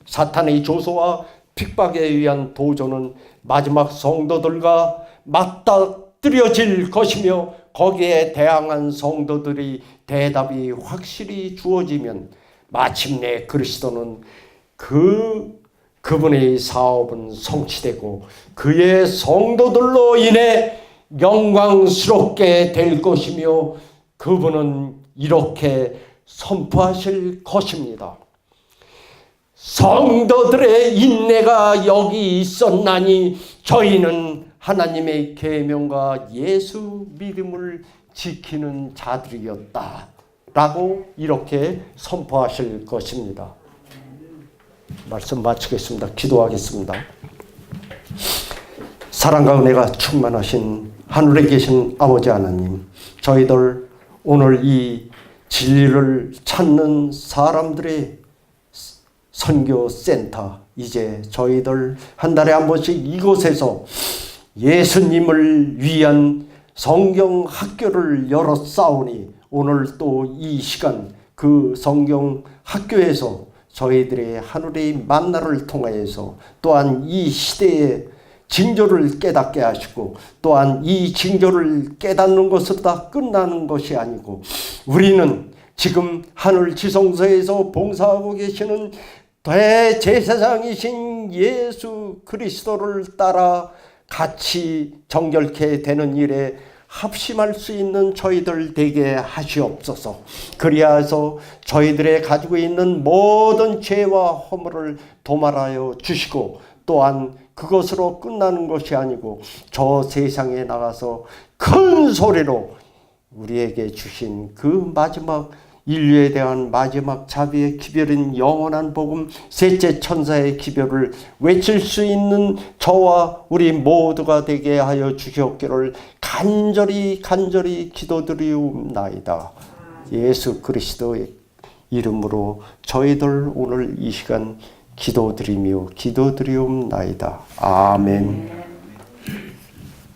사탄의 조소와 핍박에 의한 도전은 마지막 성도들과 맞닥뜨려질 것이며 거기에 대항한 성도들이 대답이 확실히 주어지면 마침내 그리스도는 그분의 사업은 성취되고 그의 성도들로 인해 영광스럽게 될 것이며 그분은 이렇게 선포하실 것입니다. 성도들의 인내가 여기 있었나니 저희는 하나님의 계명과 예수 믿음을 지키는 자들이었다 라고 이렇게 선포하실 것입니다. 말씀 마치겠습니다. 기도하겠습니다. 사랑과 은혜가 충만하신 하늘에 계신 아버지 하나님, 저희들 오늘 이 진리를 찾는 사람들의 선교센터, 이제 저희들 한 달에 한 번씩 이곳에서 예수님을 위한 성경 학교를 열었사오니 오늘 또 이 시간 그 성경 학교에서 저희들의 하늘의 만나를 통하여서 또한 이 시대의 징조를 깨닫게 하시고 또한 이 징조를 깨닫는 것으로 다 끝나는 것이 아니고 우리는 지금 하늘 지성소에서 봉사하고 계시는 대제사장이신 예수 그리스도를 따라 같이 정결케 되는 일에 합심할 수 있는 저희들 되게 하시옵소서. 그리하여서 저희들의 가지고 있는 모든 죄와 허물을 도말하여 주시고, 또한 그것으로 끝나는 것이 아니고 저 세상에 나가서 큰 소리로 우리에게 주신 그 마지막 인류에 대한 마지막 자비의 기별인 영원한 복음, 셋째 천사의 기별을 외칠 수 있는 저와 우리 모두가 되게 하여 주시옵기를 간절히 기도드리옵나이다. 예수 그리스도의 이름으로 저희들 오늘 이 시간 기도드리옵나이다. 아멘.